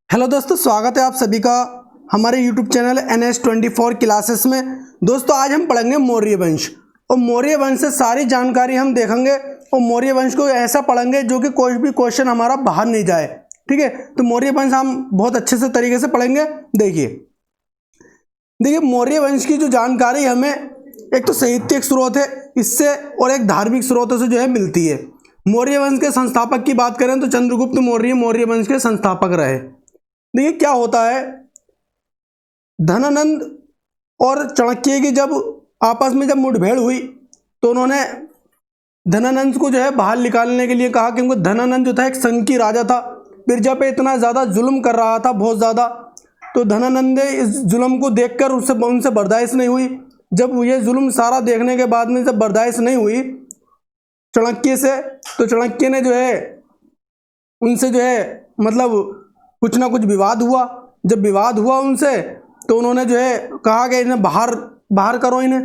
Hello दोस्तों, स्वागत है आप सभी का हमारे YouTube चैनल NS24 क्लासेस में। दोस्तों आज हम पढ़ेंगे मौर्य वंश और मौर्य वंश से सारी जानकारी हम देखेंगे और मौर्य वंश को ऐसा पढ़ेंगे जो कि कोई भी क्वेश्चन हमारा बाहर नहीं जाए। ठीक है, तो मौर्य वंश हम बहुत अच्छे से तरीके से पढ़ेंगे। देखिए मौर्य वंश की जो जानकारी हमें एक तो साहित्यिक स्रोत है इससे और एक धार्मिक स्रोतों से जो है मिलती है। मौर्य वंश के संस्थापक की बात करें तो चंद्रगुप्त मौर्य मौर्य वंश के संस्थापक रहे। देखिए क्या होता है, धनानंद और चाणक्य की जब आपस में जब मुठभेड़ हुई तो उन्होंने धनानंद को जो है बाहर निकालने के लिए कहा, क्योंकि धनानंद जो था एक संकी राजा था, प्रजा पे इतना ज़्यादा जुल्म कर रहा था, बहुत ज़्यादा। तो धनानंद ने इस जुल्म को देखकर उनसे बर्दाश्त नहीं हुई। जब ये जुल्म सारा देखने के बाद में जब बर्दाश्त नहीं हुई चाणक्य से, तो चाणक्य ने जो है उनसे जो है मतलब कुछ ना कुछ विवाद हुआ। जब विवाद हुआ उनसे तो उन्होंने जो है कहा कि इन्हें बाहर करो इन्हें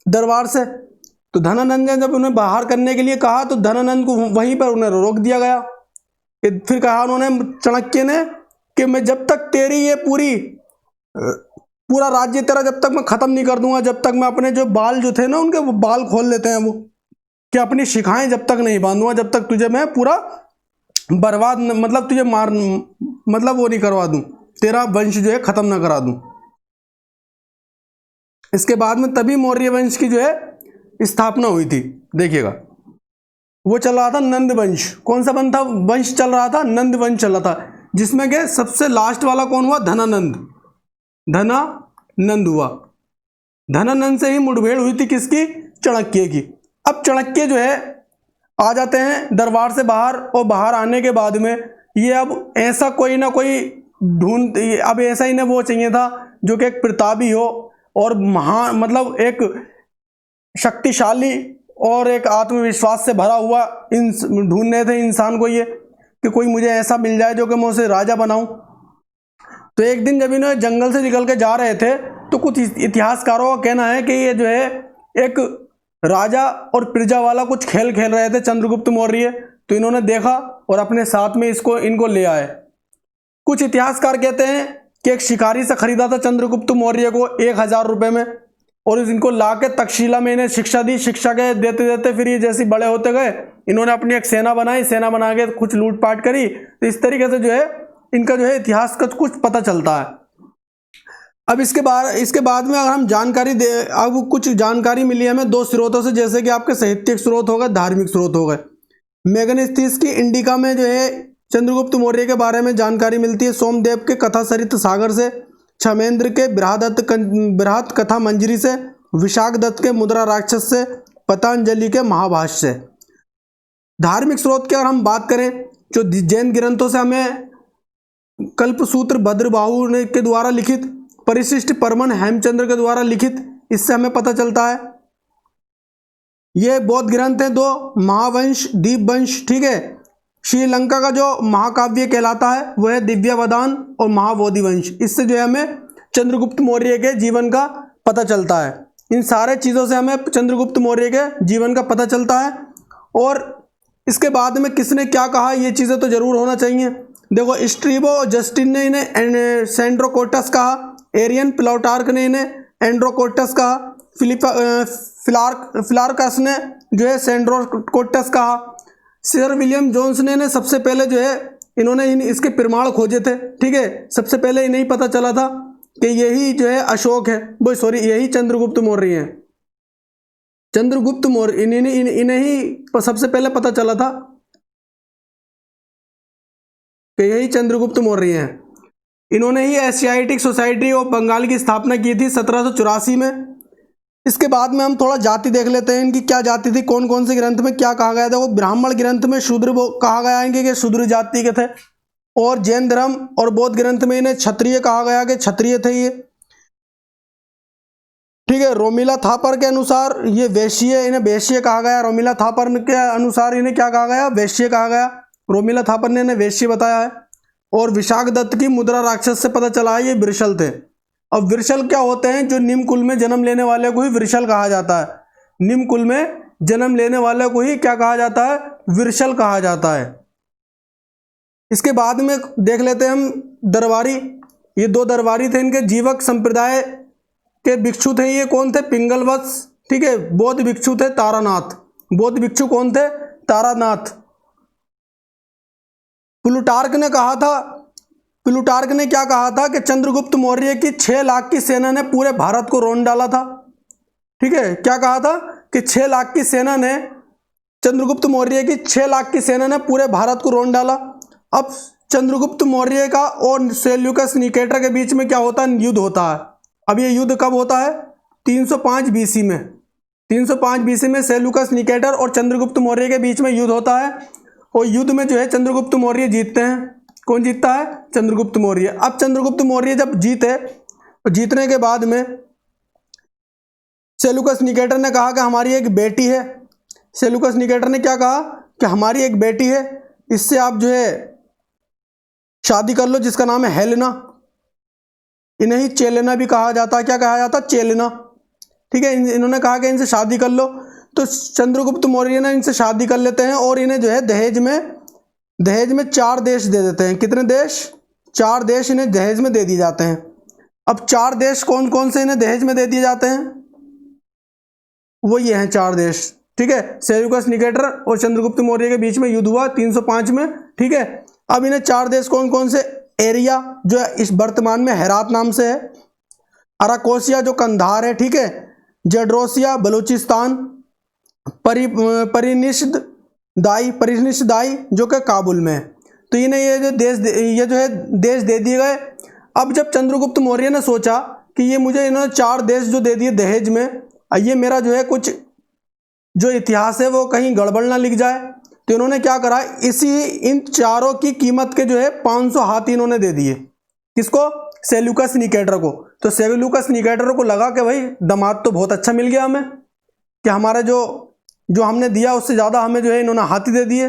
दरबार से। तो धनानंद ने जब उन्हें बाहर करने के लिए कहा तो धनानंद को वहीं पर उन्हें रोक दिया गया। फिर कहा उन्होंने चाणक्य ने कि मैं जब तक तेरी ये पूरा राज्य तेरा जब तक मैं ख़त्म नहीं कर दूंगा, जब तक मैं अपने जो बाल जो थे ना उनके वो बाल खोल लेते हैं वो कि अपनी शिखाएं जब तक नहीं बांधूंगा, जब तक तुझे मैं पूरा बर्बाद मतलब तुझे मार मतलब वो नहीं करवा दूं, तेरा वंश जो है खत्म ना करा दूं। इसके बाद में तभी मौर्य वंश की जो है स्थापना हुई थी। देखिएगा वो चल रहा था नंद वंश। कौन सा वंश चल रहा था? नंद वंश चल रहा था, जिसमें के सबसे लास्ट वाला कौन हुआ? धनानंद हुआ। धनानंद से ही मुठभेड़ हुई थी किसकी? चाणक्य की। अब चाणक्य जो है आ जाते हैं दरबार से बाहर और बाहर आने के बाद में ये अब ऐसा कोई ना कोई अब ऐसा ही ना वो चाहिए था जो कि एक प्रतापी हो और महान मतलब एक शक्तिशाली और एक आत्मविश्वास से भरा हुआ ढूंढ रहे थे इंसान को, ये कि कोई मुझे ऐसा मिल जाए जो कि मैं उसे राजा बनाऊं। तो एक दिन जब इन्होंने जंगल से निकल के जा रहे थे तो कुछ इतिहासकारों का कहना है कि ये जो है एक राजा और प्रजा वाला कुछ खेल खेल रहे थे चंद्रगुप्त मौर्य। तो इन्होंने देखा और अपने साथ में इनको ले आए। कुछ इतिहासकार कहते हैं कि एक शिकारी से खरीदा था चंद्रगुप्त मौर्य को 1000 रुपये में और इनको ला के तक्षशिला में इन्हें शिक्षा दी। शिक्षा के देते देते फिर ये जैसे बड़े होते गए इन्होंने अपनी एक सेना बनाई, सेना बना के कुछ लूटपाट करी। तो इस तरीके से जो है इनका जो है इतिहास का कुछ पता चलता है। अब इसके बाद में अगर हम जानकारी दे, अब कुछ जानकारी मिली हमें दो स्रोतों से, जैसे कि आपके साहित्यिक स्रोत हो गए, धार्मिक स्रोत हो गए। मेगनेस्थिस की इंडिका में जो है चंद्रगुप्त मौर्य के बारे में जानकारी मिलती है। सोमदेव के कथा सरित सागर से, क्षमेंद्र के बृहत कथा मंजरी से, विशाख दत्त के मुद्रा राक्षस से, पतंजलि के महाभाष्य से। धार्मिक स्रोत की अगर हम बात करें जो जैन ग्रंथों से हमें कल्पसूत्र भद्रबाहु के द्वारा लिखित, परिशिष्ट परमन हेमचंद्र के द्वारा लिखित, इससे हमें पता चलता है। ये बौद्ध ग्रंथ हैं दो, महावंश, दीपवंश। ठीक है, श्रीलंका का जो महाकाव्य कहलाता है वह है दिव्यावदान और महाबोधि वंश। इससे जो है हमें चंद्रगुप्त मौर्य के जीवन का पता चलता है। इन सारे चीज़ों से हमें चंद्रगुप्त मौर्य के जीवन का पता चलता है। और इसके बाद में किसने क्या कहा ये चीज़ें तो जरूर होना चाहिए। देखो स्ट्रीबो जस्टिन ने इन्हें सेंड्रोकोटस कहा, एरियन प्लूटार्क ने इन्हें एंड्रोकोटस कहा, फिलार्कस ने जो है सेंड्रोकोटस कहा, सर विलियम जोन्स ने सबसे पहले जो है इन्होंने इसके प्रमाण खोजे थे। ठीक है, सबसे पहले इन्हें ही पता चला था कि यही जो है अशोक है, यही चंद्रगुप्त मौर्य हैं। चंद्रगुप्त मौर्य इन्हें ही सबसे पहले पता चला था कि यही चंद्रगुप्त मौर्य हैं। इन्होंने ही एशियाटिक सोसाइटी ऑफ बंगाल की स्थापना की थी 1784 में। इसके बाद में हम थोड़ा जाति देख लेते हैं, इनकी क्या जाति थी, कौन कौन से ग्रंथ में क्या कहा गया था। वो ब्राह्मण ग्रंथ में शूद्र कहा गया है कि शूद्र जाति के थे, और जैन धर्म और बौद्ध ग्रंथ में इन्हें क्षत्रिय कहा गया कि क्षत्रिय थे ये। ठीक है, रोमिला थापर के अनुसार ये वैश्य, इन्हें वैश्य कहा गया। रोमिला थापर के अनुसार इन्हें क्या कहा गया? वैश्य कहा गया। रोमिला थापर ने इन्हें वैश्य बताया है। और विशाख दत्त की मुद्रा राक्षस से पता चला है ये वृषल थे। अब वृषल क्या होते हैं? जो निम्न कुल में जन्म लेने वाले को ही वृषल कहा जाता है। निम्न कुल में जन्म लेने वाले को ही क्या कहा जाता है? वृषल कहा जाता है। इसके बाद में देख लेते हैं हम दरबारी, ये 2 दरबारी थे, इनके जीवक संप्रदाय के भिक्षु थे। ये कौन थे? पिंगलवत्स। ठीक है। बौद्ध भिक्षु थे तारानाथ। बौद्ध भिक्षु कौन थे? तारानाथ। प्लूटार्क ने कहा था, प्लूटार्क ने क्या कहा था कि चंद्रगुप्त मौर्य की 6 लाख की सेना ने पूरे भारत को रोन डाला था। ठीक है। क्या कहा था कि 6 लाख की सेना ने, चंद्रगुप्त मौर्य की 6 लाख की सेना ने पूरे भारत को रोन डाला। अब चंद्रगुप्त मौर्य का और सेल्यूकस निकेटर के बीच में क्या होता है? युद्ध होता है। अब ये युद्ध कब होता है? 305 बीसी में। 305 बीसी में सेल्यूकस निकेटर और चंद्रगुप्त मौर्य के बीच में युद्ध होता है, और युद्ध में जो है चंद्रगुप्त मौर्य जीतते हैं। कौन जीतता है? चंद्रगुप्त मौर्य। अब चंद्रगुप्त मौर्य जब जीते, तो जीतने के बाद में सेल्यूकस निकेटर ने कहा कि हमारी एक बेटी है। सेल्यूकस निकेटर ने क्या कहा कि हमारी एक बेटी है, इससे आप जो है शादी कर लो, जिसका नाम है हेलेना। इन्हें ही चेलेना भी कहा जाता है। क्या कहा जाता? चेलेना। ठीक है। इन्होंने कहा कि इनसे शादी कर लो, तो चंद्रगुप्त मौर्य ने इनसे शादी कर लेते हैं, और इन्हें जो है दहेज में 4 देश दे देते हैं। कितने देश? 4 देश इन्हें दहेज में दे दिए जाते हैं। अब 4 देश कौन कौन से इन्हें दहेज में दे दिए जाते हैं? वो ये हैं 4 देश। ठीक है। सेल्यूकस निकेटर और चंद्रगुप्त मौर्य के बीच में युद्ध हुआ 305 में। ठीक है। अब इन्हें 4 देश कौन कौन से? एरिया जो इस वर्तमान में हेरात नाम से है, अराकोसिया जो कंधार है, ठीक है, जडरोसिया बलूचिस्तान, परिनिषदाई जो कि काबुल में है। तो इन्हें ये जो है देश दे दिए गए। अब जब चंद्रगुप्त मौर्य ने सोचा कि ये मुझे इन्होंने 4 देश जो दे दिए दहेज में, ये मेरा जो है कुछ जो इतिहास है वो कहीं गड़बड़ ना लिख जाए, तो इन्होंने क्या करा, इन चारों की कीमत के जो है 500 हाथी इन्होंने दे दिए। किसको? सेल्यूकस निकेटर को। तो सेल्यूकस निकेटर को लगा कि भाई दामाद तो बहुत अच्छा मिल गया हमें, कि हमारा जो हमने दिया उससे ज़्यादा हमें जो है इन्होंने हाथी दे दिए।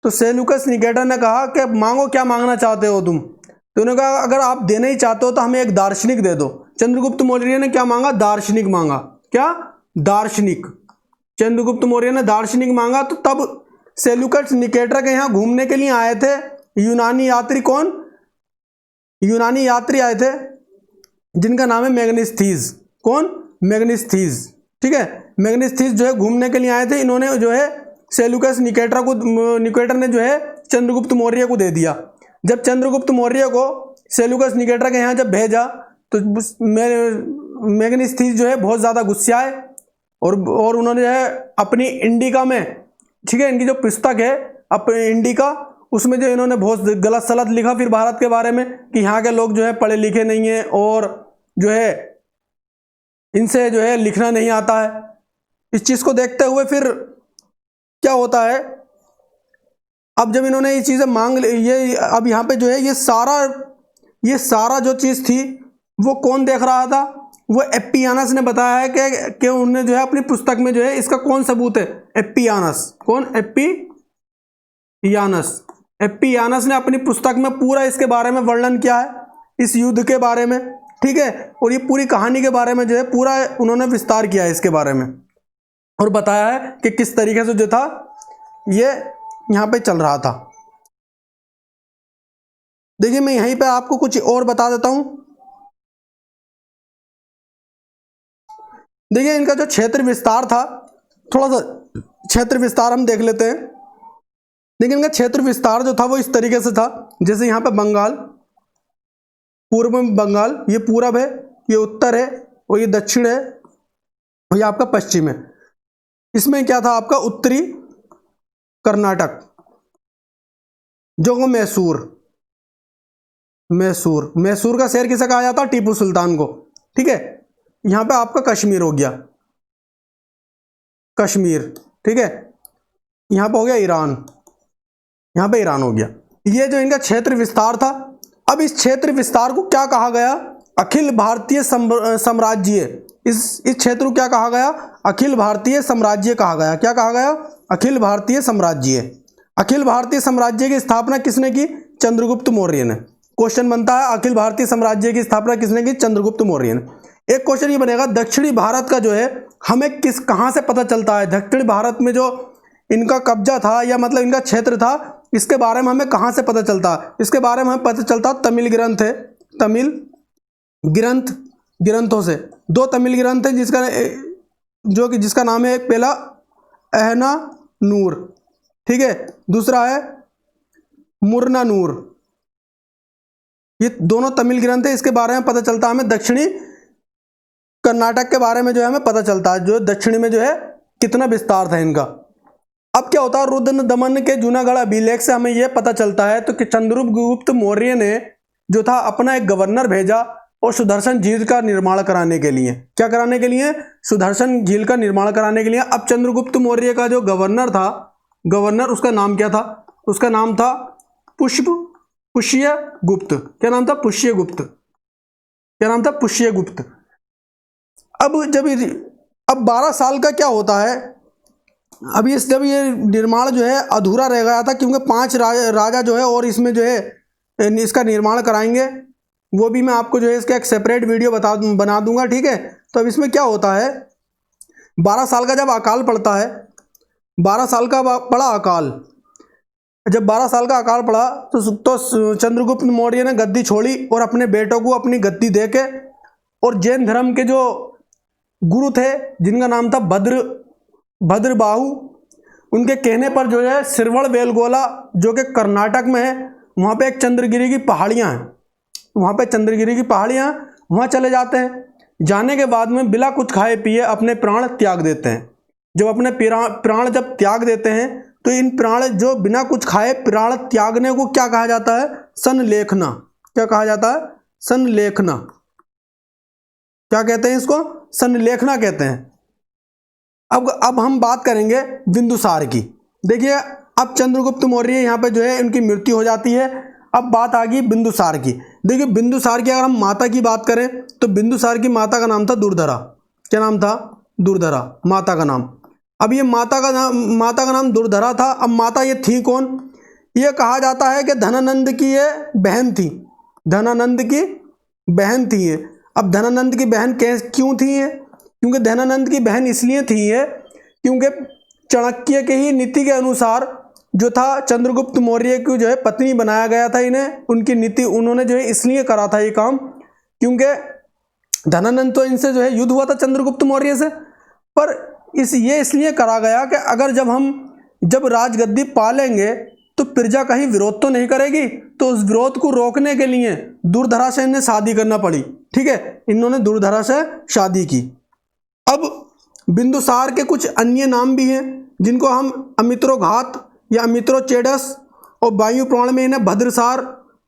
तो सेल्यूकस निकेटर ने कहा कि मांगो, क्या मांगना चाहते हो तुम? तो उन्होंने कहा अगर आप देना ही चाहते हो तो हमें एक दार्शनिक दे दो। चंद्रगुप्त मौर्य ने क्या मांगा? दार्शनिक मांगा। क्या? दार्शनिक। चंद्रगुप्त मौर्य ने दार्शनिक मांगा। तो तब सेल्यूकस निकेटर के यहाँ घूमने के लिए आए थे यूनानी यात्री। कौन? यूनानी यात्री आए थे जिनका नाम है मेगनिस्थीज। कौन? मेगनिस्थीज। ठीक है। मेगनिस्थीज जो है घूमने के लिए आए थे। इन्होंने जो है सेल्यूकस निकेटर ने जो है चंद्रगुप्त मौर्य को दे दिया। जब चंद्रगुप्त मौर्य को सेल्यूकस निकेटर के यहाँ जब भेजा, तो मेगनिस्थीज जो है बहुत ज़्यादा गुस्साए, और उन्होंने जो है अपनी इंडिका में, ठीक है, इनकी जो पुस्तक है अपने इंडिका, उसमें जो इन्होंने बहुत गलत सलत लिखा फिर भारत के बारे में, कि यहाँ के लोग जो है पढ़े लिखे नहीं हैं, और जो है इनसे जो है लिखना नहीं आता है। इस चीज़ को देखते हुए फिर क्या होता है, अब जब इन्होंने ये चीज़ें मांग ये, अब यहाँ पे जो है ये सारा जो चीज़ थी वो कौन देख रहा था? वो एप्पियानस ने बताया है कि उन्होंने जो है अपनी पुस्तक में जो है इसका कौन सबूत है? एप्पियानस। कौन? एप्पियानस ने अपनी पुस्तक में पूरा इसके बारे में वर्णन किया है, इस युद्ध के बारे में। ठीक है। और ये पूरी कहानी के बारे में जो है पूरा उन्होंने विस्तार किया है इसके बारे में, और बताया है कि किस तरीके से जो था ये यहाँ पे चल रहा था। देखिए मैं यहीं पे आपको कुछ और बता देता हूं। देखिए इनका जो क्षेत्र विस्तार था, थोड़ा सा क्षेत्र विस्तार हम देख लेते हैं। देखिए इनका क्षेत्र विस्तार जो था वो इस तरीके से था, जैसे यहाँ पे बंगाल, पूर्व में बंगाल, ये पूरब है, ये उत्तर है, और ये दक्षिण है, और ये आपका पश्चिम है। इसमें क्या था आपका? उत्तरी कर्नाटक, जो मैसूर का शहर किसे कहा जाता? टीपू सुल्तान को। ठीक है। यहाँ पे आपका कश्मीर हो गया, कश्मीर। ठीक है। यहाँ पे हो गया ईरान, यहाँ पे ईरान हो गया। ये जो इनका क्षेत्र विस्तार था। अब इस क्षेत्र विस्तार को क्या कहा गया? अखिल भारतीय साम्राज्य। इस क्षेत्र को क्या कहा गया? अखिल भारतीय साम्राज्य कहा गया। क्या कहा गया? अखिल भारतीय साम्राज्य। अखिल भारतीय साम्राज्य की स्थापना किसने की? चंद्रगुप्त मौर्य ने। क्वेश्चन बनता है अखिल भारतीय साम्राज्य की स्थापना किसने की? चंद्रगुप्त मौर्य ने। एक क्वेश्चन ये बनेगा, दक्षिणी भारत का जो है हमें कहाँ से पता चलता है? दक्षिणी भारत में जो इनका कब्जा था, या मतलब इनका क्षेत्र था, इसके बारे में हमें कहाँ से पता चलता है? इसके बारे में हमें पता चलता तमिल ग्रंथ है, तमिल ग्रंथों से। 2 तमिल ग्रंथ है जिसका नाम है, एक पहला अहनानूर, ठीक है, दूसरा है मुरनानूर। ये दोनों तमिल ग्रंथ है, इसके बारे में पता चलता है हमें। दक्षिणी कर्नाटक के बारे में जो है हमें पता चलता है, जो दक्षिणी में जो है कितना विस्तार था इनका। अब क्या होता है, रुद्र दमन के जूनागढ़ अभिलेख से हमें यह पता चलता है तो कि चंद्रगुप्त मौर्य ने जो था अपना एक गवर्नर भेजा और सुदर्शन झील का निर्माण कराने के लिए। क्या कराने के लिए? सुदर्शन झील का निर्माण कराने के लिए। अब चंद्रगुप्त मौर्य का जो गवर्नर था, उसका नाम क्या था? उसका नाम था पुष्यगुप्त। क्या नाम था? पुष्यगुप्त। क्या नाम था? पुष्यगुप्त। अब 12 साल का क्या होता है, जब ये निर्माण जो है अधूरा रह गया था, क्योंकि 5 राजा जो है और इसमें जो है इसका निर्माण कराएंगे, वो भी मैं आपको जो है इसका एक सेपरेट वीडियो बना दूंगा, ठीक है। तो अब इसमें क्या होता है, 12 साल का जब अकाल पड़ता है, 12 साल का पड़ा अकाल, जब 12 साल का अकाल पड़ा तो चंद्रगुप्त मौर्य ने गद्दी छोड़ी और अपने बेटों को अपनी गद्दी देके, और जैन धर्म के जो गुरु थे जिनका नाम था भद्रबाहु, उनके कहने पर जो है श्रवण बेलगोला जो कि कर्नाटक में है, वहाँ पे एक चंद्रगिरी की पहाड़ियाँ हैं, वहाँ चले जाते हैं। जाने के बाद में बिना कुछ खाए पिए अपने प्राण त्याग देते हैं। जब अपने प्राण जब त्याग देते हैं तो इन प्राण जो बिना कुछ खाए प्राण त्यागने को क्या कहा जाता है? संलेखना। क्या कहा जाता है? संलेखना। क्या कहते हैं इसको? संलेखना कहते हैं। अब हम बात करेंगे बिंदुसार की। देखिए, अब चंद्रगुप्त मौर्य यहाँ पे जो है उनकी मृत्यु हो जाती है। अब बात आ गई बिंदुसार की। देखिए, बिंदुसार की अगर हम माता की बात करें तो बिंदुसार की माता का नाम था दुर्धरा। क्या नाम था? दुर्धरा, माता का नाम। अब ये माता का नाम दुर्धरा था। अब माता ये थी कौन? ये कहा जाता है कि धनानंद की ये बहन थी। धनानंद की बहन थी ये। अब धनानंद की बहन क्यों थी ये? क्योंकि धनानंद की बहन इसलिए थी ये क्योंकि चाणक्य के ही नीति के अनुसार जो था चंद्रगुप्त मौर्य की जो है पत्नी बनाया गया था इन्हें। उनकी नीति उन्होंने जो है इसलिए करा था ये काम क्योंकि धनानंद तो इनसे जो है युद्ध हुआ था चंद्रगुप्त मौर्य से, पर ये इसलिए करा गया कि अगर जब राजगद्दी पालेंगे तो प्रजा कहीं विरोध तो नहीं करेगी, तो उस विरोध को रोकने के लिए दुर्धरा से इन्हें शादी करना पड़ी। ठीक है, इन्होंने दुर्धरा से शादी की। अब बिंदुसार के कुछ अन्य नाम भी हैं जिनको हम अमित्रोघात या अमित्रोचेडस, और वायु पुराण में इन्हें भद्रसार,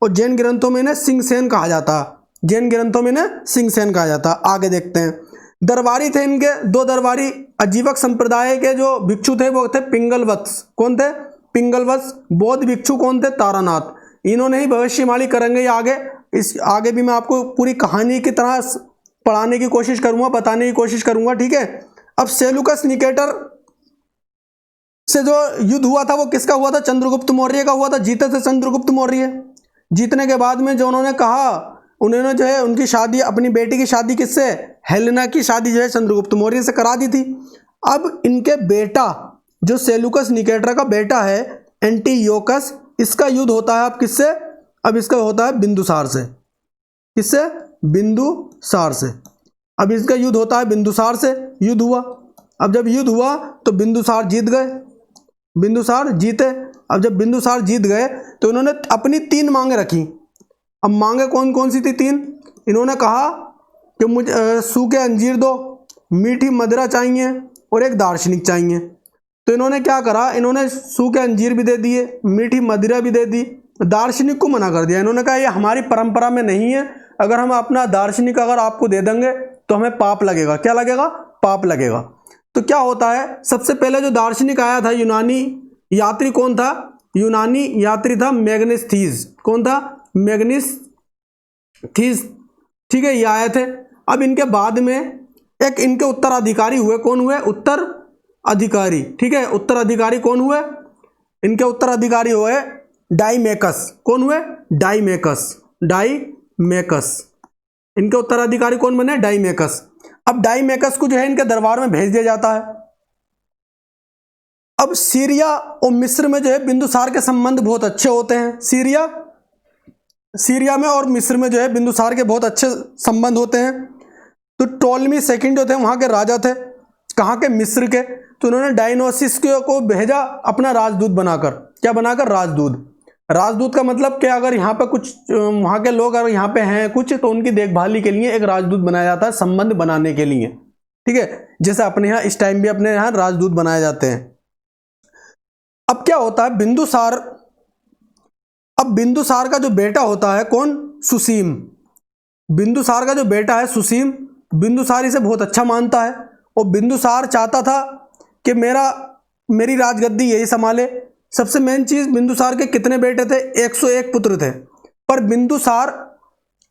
और जैन ग्रंथों में इन्हें सिंहसेन कहा जाता है। जैन ग्रंथों में इन्हें सिंहसेन कहा जाता है। आगे देखते हैं। दरबारी थे इनके 2 दरबारी। अजीवक संप्रदाय के जो भिक्षु थे वो थे पिंगलवत्स। कौन थे? पिंगलवत्स। बौद्ध भिक्षु कौन थे? तारानाथ। इन्होंने ही भविष्यवाणी करेंगे आगे। इस आगे भी मैं आपको पूरी कहानी की तरह पढ़ाने की कोशिश करूंगा, बताने की कोशिश करूंगा। ठीक है। अब सेलुकस निकेटर से जो युद्ध हुआ था वो किसका हुआ था? चंद्रगुप्त मौर्य का हुआ था। जीते थे चंद्रगुप्त मौर्य। जीतने के बाद में जो उन्होंने कहा, उन्होंने जो है उनकी शादी, अपनी बेटी की शादी किससे? हेलेना की शादी जो है चंद्रगुप्त मौर्य से करा दी थी। अब इनके बेटा जो सेलुकस निकेटर का बेटा है एंटीयोकस, इसका युद्ध होता है अब किससे? अब इसका होता है बिंदुसार से। किससे? बिंदुसार से। अब इसका युद्ध होता है बिंदुसार से। युद्ध हुआ। अब जब युद्ध हुआ तो बिंदुसार जीत गए। बिंदुसार जीते। अब जब बिंदुसार जीत गए तो इन्होंने अपनी 3 मांगे रखी। अब मांगे कौन कौन सी थी? 3। इन्होंने कहा कि मुझे सूखे अंजीर दो, मीठी मदिरा चाहिए और एक दार्शनिक चाहिए। तो इन्होंने क्या करा? इन्होंने सूखे अंजीर भी दे दिए, मीठी मदिरा भी दे दी, दार्शनिक को मना कर दिया। इन्होंने कहा ये हमारी परंपरा में नहीं है, अगर हम अपना दार्शनिक अगर आपको दे देंगे तो हमें पाप लगेगा। क्या लगेगा? पाप लगेगा। तो क्या होता है, सबसे पहले जो दार्शनिक आया था यूनानी यात्री कौन था? यूनानी यात्री था मैग्नेस्थीज। कौन था? मैग्नेस्थीज। ठीक है, ये आए थे। अब इनके बाद में एक इनके उत्तराधिकारी हुए। कौन हुए? उत्तराधिकारी। ठीक है, उत्तराधिकारी कौन हुए? इनके उत्तराधिकारी हुए डाइमेकस। कौन हुए? डाइमेकस। डाइमेकस। इनके उत्तराधिकारी कौन बने? डाइमेकस। अब डाइमेकस को जो है इनके दरबार में भेज दिया जाता है। अब सीरिया और मिस्र में जो है बिंदुसार के संबंध बहुत अच्छे होते हैं। सीरिया में और मिस्र में जो है बिंदुसार के बहुत अच्छे संबंध होते हैं। तो टोलमी सेकंड जो थे वहाँ के राजा थे, कहाँ के, मिस्र के। तो उन्होंने डायनोसिस को भेजा अपना राजदूत बनाकर। क्या बनाकर? राजदूत। राजदूत का मतलब कि अगर यहाँ पे कुछ वहाँ के लोग अगर यहाँ पे हैं कुछ, तो उनकी देखभाली के लिए एक राजदूत बनाया जाता है, संबंध बनाने के लिए। ठीक है, जैसे अपने यहाँ इस टाइम भी अपने यहाँ राजदूत बनाए जाते हैं। अब क्या होता है, बिंदुसार का जो बेटा होता है कौन? सुसीम। बिंदुसार का जो बेटा है सुसीम, बिंदुसार इसे बहुत अच्छा मानता है और बिंदुसार चाहता था कि मेरी राजगद्दी यही संभाले। सबसे मेन चीज, बिंदुसार के कितने बेटे थे? 101 पुत्र थे। पर बिंदुसार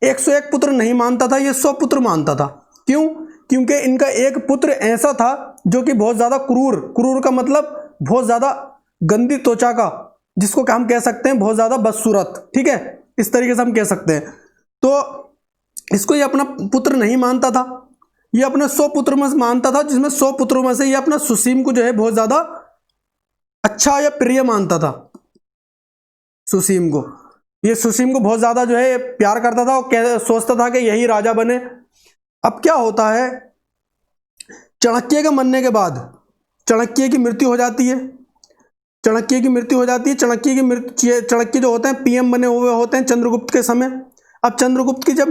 101 पुत्र नहीं मानता था, ये 100 पुत्र मानता था। क्यों? क्योंकि इनका एक पुत्र ऐसा था जो कि बहुत ज्यादा क्रूर का मतलब बहुत ज्यादा गंदी त्वचा का, जिसको हम कह सकते हैं बहुत ज्यादा बदसूरत। ठीक है, इस तरीके से हम कह सकते हैं। तो इसको ये अपना पुत्र नहीं मानता था, ये अपने 100 पुत्र में मानता था, जिसमें 100 पुत्रों में से ये अपना सुसीम को जो है बहुत ज्यादा अच्छा या प्रिय मानता था। सुसीम को बहुत ज्यादा जो है प्यार करता था और सोचता था कि यही राजा बने। अब क्या होता है, चाणक्य के मरने के बाद चाणक्य की मृत्यु हो जाती है। चाणक्य जो होते हैं पीएम बने हुए होते हैं चंद्रगुप्त के समय। अब चंद्रगुप्त की जब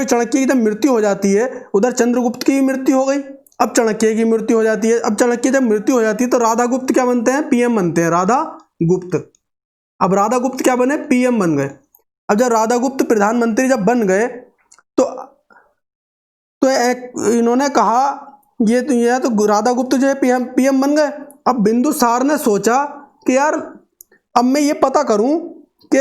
चाणक्य की जब मृत्यु हो जाती है, उधर चंद्रगुप्त की मृत्यु हो गई, अब चाणक्य की मृत्यु हो जाती है। अब चाणक्य जब मृत्यु हो जाती है तो राधागुप्त क्या बनते हैं? पीएम बनते हैं, राधागुप्त। अब राधागुप्त क्या बने? पीएम बन गए। अब जब राधागुप्त प्रधानमंत्री जब बन गए तो इन्होंने कहा ये तो राधागुप्त जो है पीएम बन गए। अब बिंदुसार ने सोचा कि यार अब मैं ये पता करूं कि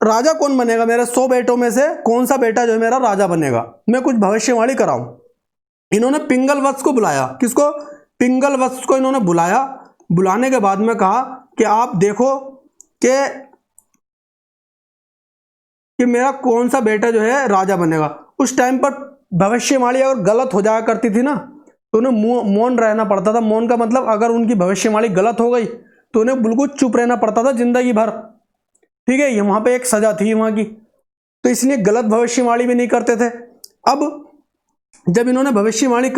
राजा कौन बनेगा, मेरे 100 बेटों में से कौन सा बेटा जो है मेरा राजा बनेगा, मैं कुछ भविष्यवाणी कराऊं। इन्होंने पिंगल वत्स को बुलाया। किसको? पिंगल वत्स को इन्होंने बुलाया। बुलाने के बाद में कहा कि आप देखो कि मेरा कौन सा बेटा जो है राजा बनेगा। उस टाइम पर भविष्यवाणी अगर गलत हो जाया करती थी ना, तो उन्हें मौन रहना पड़ता था। मौन का मतलब अगर उनकी भविष्यवाणी गलत हो गई तो उन्हें बिल्कुल चुप रहना पड़ता था जिंदगी भर। ठीक है, ये वहां पे एक सजा थी वहां की, तो इसलिए गलत भविष्यवाणी भी नहीं करते थे। अब जब इन्होंने भविष्यवाणी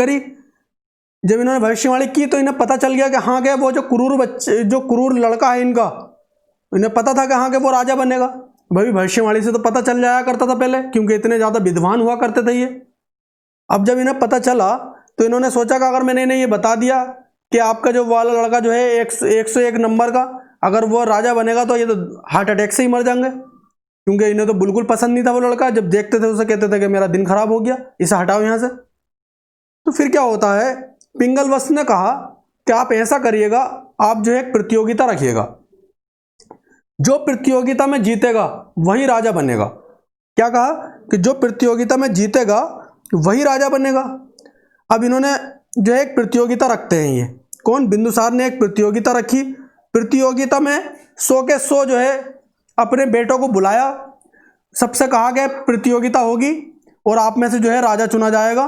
की तो इन्हें पता चल गया कि हाँ के वो जो क्रूर लड़का है इनका, इन्हें पता था कि हाँ के वो राजा बनेगा। भाई भविष्यवाणी से तो पता चल जाया करता था पहले, क्योंकि इतने ज्यादा विद्वान हुआ करते थे ये। अब जब इन्हें पता चला तो इन्होंने सोचा कि अगर मैंने इन्हें ये बता दिया कि आपका जो वाला लड़का जो है 101 नंबर का, अगर वो राजा बनेगा तो ये तो हार्ट अटैक से ही मर जाएंगे, क्योंकि इन्हें तो बिल्कुल पसंद नहीं था वो लड़का। जब देखते थे उसे कहते थे कि मेरा दिन खराब हो गया, इसे हटाओ यहाँ से। तो फिर क्या होता है, पिंगलवत्स ने कहा कि आप ऐसा करिएगा, आप जो है एक प्रतियोगिता रखिएगा, जो प्रतियोगिता में जीतेगा वही राजा बनेगा। क्या कहा कि जो प्रतियोगिता में जीतेगा वही राजा बनेगा। अब इन्होंने जो है एक प्रतियोगिता रखते हैं, ये कौन? बिंदुसार ने एक प्रतियोगिता रखी। प्रतियोगिता में 100 के 100 जो है अपने बेटों को बुलाया, सबसे कहा गया प्रतियोगिता होगी और आप में से जो है राजा चुना जाएगा।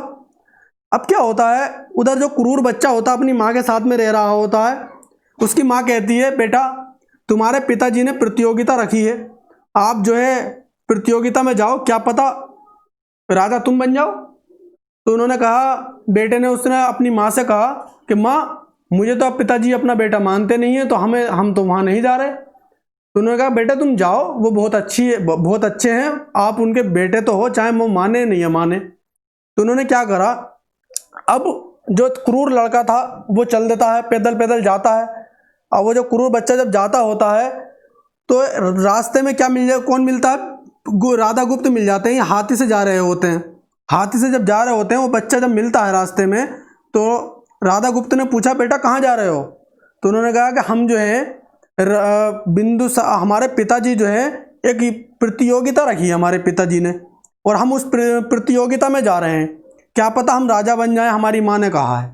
अब क्या होता है, उधर जो क्रूर बच्चा होता है अपनी माँ के साथ में रह रहा होता है, उसकी माँ कहती है बेटा तुम्हारे पिताजी ने प्रतियोगिता रखी है, आप जो है प्रतियोगिता में जाओ, क्या पता राजा तुम बन जाओ। तो उन्होंने कहा, बेटे ने उसने अपनी माँ से कहा कि माँ मुझे तो अब पिताजी अपना बेटा मानते नहीं है, तो हम तो वहाँ नहीं जा रहे। तो उन्होंने कहा बेटा तुम जाओ, वो बहुत अच्छे हैं, आप उनके बेटे तो हो, चाहे वो माने नहीं माने। तो उन्होंने क्या करा, अब जो क्रूर लड़का था वो चल देता है, पैदल पैदल जाता है। अब वो जो क्रूर बच्चा जब जाता होता है तो रास्ते में क्या कौन मिलता है? राधागुप्त मिल जाते हैं, हाथी से जा रहे होते हैं। हाथी से जब जा रहे होते हैं वो बच्चा जब मिलता है रास्ते में, तो राधागुप्त ने पूछा बेटा कहाँ जा रहे हो? तो उन्होंने कहा कि हम जो है हमारे पिताजी जो है एक प्रतियोगिता रखी है हमारे पिताजी ने, और हम उस प्रतियोगिता में जा रहे हैं, क्या पता हम राजा बन जाए, हमारी माँ ने कहा है।